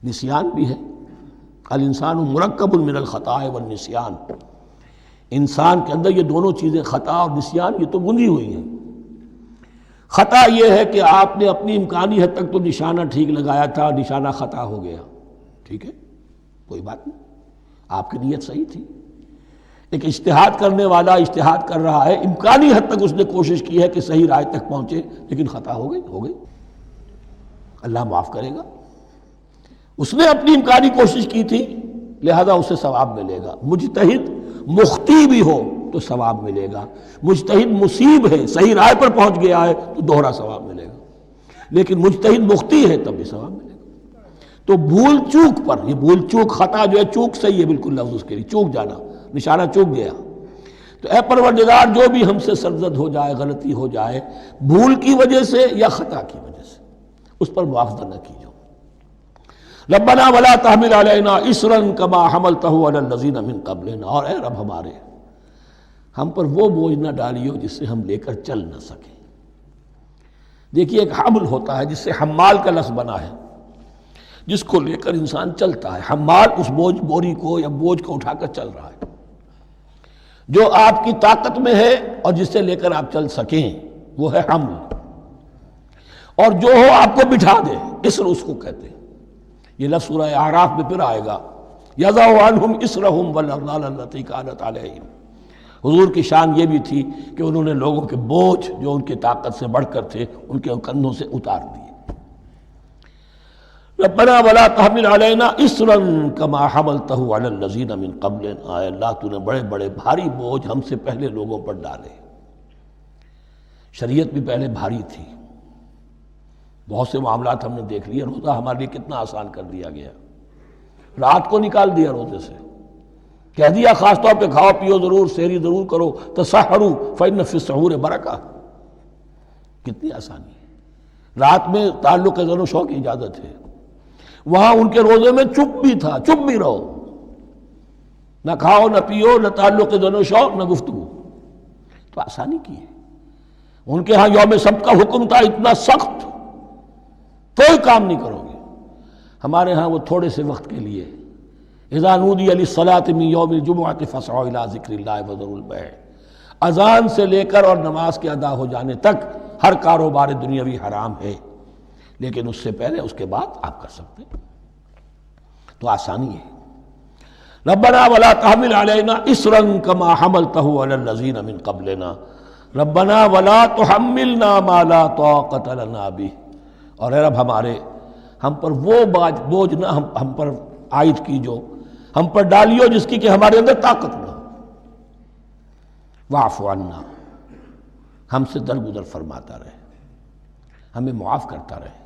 نسیان بھی ہے، الانسان مرکب من الخطاء والنسیان. انسان کے اندر یہ دونوں چیزیں، خطا اور نسیان، یہ تو گنجی ہوئی ہیں. خطا یہ ہے کہ آپ نے اپنی امکانی حد تک تو نشانہ ٹھیک لگایا تھا، نشانہ خطا ہو گیا، ٹھیک ہے، کوئی بات نہیں، آپ کی نیت صحیح تھی. ایک اجتہاد کرنے والا اجتہاد کر رہا ہے، امکانی حد تک اس نے کوشش کی ہے کہ صحیح رائے تک پہنچے، لیکن خطا ہو گئی. اللہ معاف کرے گا. اس نے اپنی امکانی کوشش کی تھی، لہذا اسے ثواب ملے گا. مجتہد مخطی بھی ہو تو ثواب ملے گا. مجتہد مصیب ہے، صحیح رائے پر پہنچ گیا ہے تو دوہرا ثواب ملے گا. لیکن مجتہد مخطی ہے تب بھی ثواب ملے گا. تو بھول چوک پر، یہ بھول چوک، خطا جو ہے، چوک صحیح ہے بالکل لفظ اس کے لیے، چوک جانا، نشانہ چوک گیا. تو اے پروردگار، جو بھی ہم سے سرزد ہو جائے، غلطی ہو جائے، بھول کی وجہ سے یا خطا کی وجہ سے، اس پر مواخذہ نہ کیجو. ربنا ولا تحمل علینا اصرا کما حملتہ علی الذین من قبلنا. اور اے رب ہمارے، ہم پر وہ بوجھ نہ ڈالیو جس سے ہم لے کر چل نہ سکیں. دیکھیے، ایک حمل ہوتا ہے جس سے حمال کا لفظ بنا ہے، جس کو لے کر انسان چلتا ہے. حمال اس بوری کو یا بوجھ کو اٹھا کر چل رہا ہے. جو آپ کی طاقت میں ہے اور جس سے لے کر آپ چل سکیں وہ ہے حمل. اور جو ہو آپ کو بٹھا دے، اسر اس کو کہتے ہیں. یہ لفظ سورہ اعراف میں پھر آئے گا، یضع عنہم اسرہم والاغلال التی کانت علیہم. حضور کی شان یہ بھی تھی کہ انہوں نے لوگوں کے بوجھ جو ان کی طاقت سے بڑھ کر تھے ان کے کندھوں سے اتار دیے. ربنا ولا تحمل علینا اصرا کما حملتہ علی الذین من قبلنا. اے اللہ، تو نے بڑے بڑے بھاری بوجھ ہم سے پہلے لوگوں پر ڈالے. شریعت بھی پہلے بھاری تھی. بہت سے معاملات ہم نے دیکھ لیے. روزہ ہمارے لیے کتنا آسان کر دیا گیا، رات کو نکال دیا روزے سے. کہہ دیا خاص طور پہ کھاؤ پیو ضرور، سحری ضرور کرو، تسحروا فإن فی السحور برکہ. کتنی آسانی ہے. رات میں تعلق زن و شو کی اجازت ہے. وہاں ان کے روزے میں چپ بھی تھا، چپ بھی رہو، نہ کھاؤ نہ پیو، نہ تعلق زن و شو، نہ گفتگو. تو آسانی کی ہے. ان کے ہاں یوم سبت کا حکم تھا اتنا سخت، کوئی کام نہیں کرو گے. ہمارے ہاں وہ تھوڑے سے وقت کے لیے، اذا نودی للصلاة من یوم الجمعۃ فاسعوا الی ذکر اللہ وذروا البیع. اذان سے لے کر اور نماز کے ادا ہو جانے تک ہر کاروبار دنیاوی حرام ہے، لیکن اس سے پہلے اس کے بعد آپ کر سکتے ہیں. تو آسانی ہے. ربنا ولا تحمل علینا اصرا کما حملتہ علی الذین من قبلنا. ربنا ولا تحملنا ما لا طاقۃ لنا بہ. اور اے رب ہمارے، ہم پر وہ بوجھ نہ ہم پر عائد کیجو، ہم پر ڈالیو جس کی کہ ہمارے اندر طاقت نہ ہو. واعف عنا، ہم سے درگزر فرماتا رہے، ہمیں معاف کرتا رہے.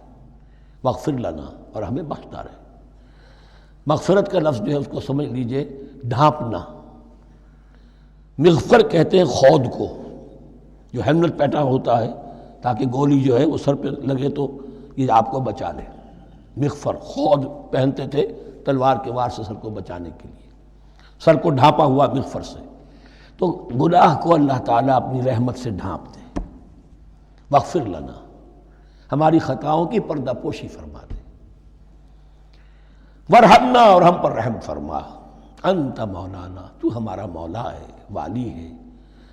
واغفر لنا، اور ہمیں بخشتا رہے. مغفرت کا لفظ جو ہے اس کو سمجھ لیجئے ڈھانپنا. مغفر کہتے ہیں خود کو، جو ہیلمٹ پہنا ہوتا ہے تاکہ گولی جو ہے وہ سر پہ لگے تو یہ آپ کو بچا لے. مغفر خود پہنتے تھے تلوار کے وار سے سر کو بچانے کے لیے، سر کو ڈھانپا ہوا مغفر سے. تو گناہ کو اللہ تعالیٰ اپنی رحمت سے ڈھانپ دے. واغفر لنا، ہماری خطاؤں کی پردہ پوشی فرما دے. ورحمنا، اور ہم پر رحم فرما، انت مولانا، تو ہمارا مولا ہے، والی ہے،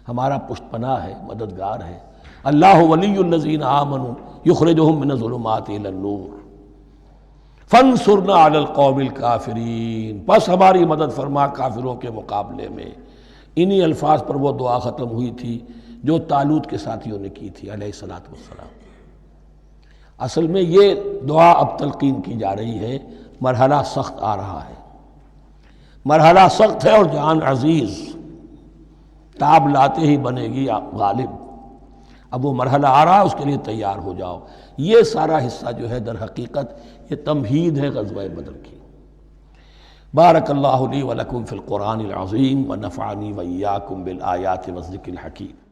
ہمارا پشت پناہ ہے، مددگار ہے۔ اللہ ولی الذین آمنوا یخرجہم من الظلمات الی النور فانصرنا علی القوم الکافرین، پس ہماری مدد فرما کافروں کے مقابلے میں۔ انہی الفاظ پر وہ دعا ختم ہوئی تھی جو طالوت کے ساتھیوں نے کی تھی علیہ الصلوۃ والسلام۔ اصل میں یہ دعا اب تلقین کی جا رہی ہے، مرحلہ سخت آ رہا ہے، مرحلہ سخت ہے اور جان عزیز، تاب لاتے ہی بنے گی غالب۔ اب وہ مرحلہ آ رہا ہے، اس کے لیے تیار ہو جاؤ۔ یہ سارا حصہ جو ہے در حقیقت یہ تمہید ہے غزوہ بدر کی۔ بارک اللہ لی ولکم فی القرآن العظیم ونفعنی وإیاکم بالآیات والذکر الحکیم۔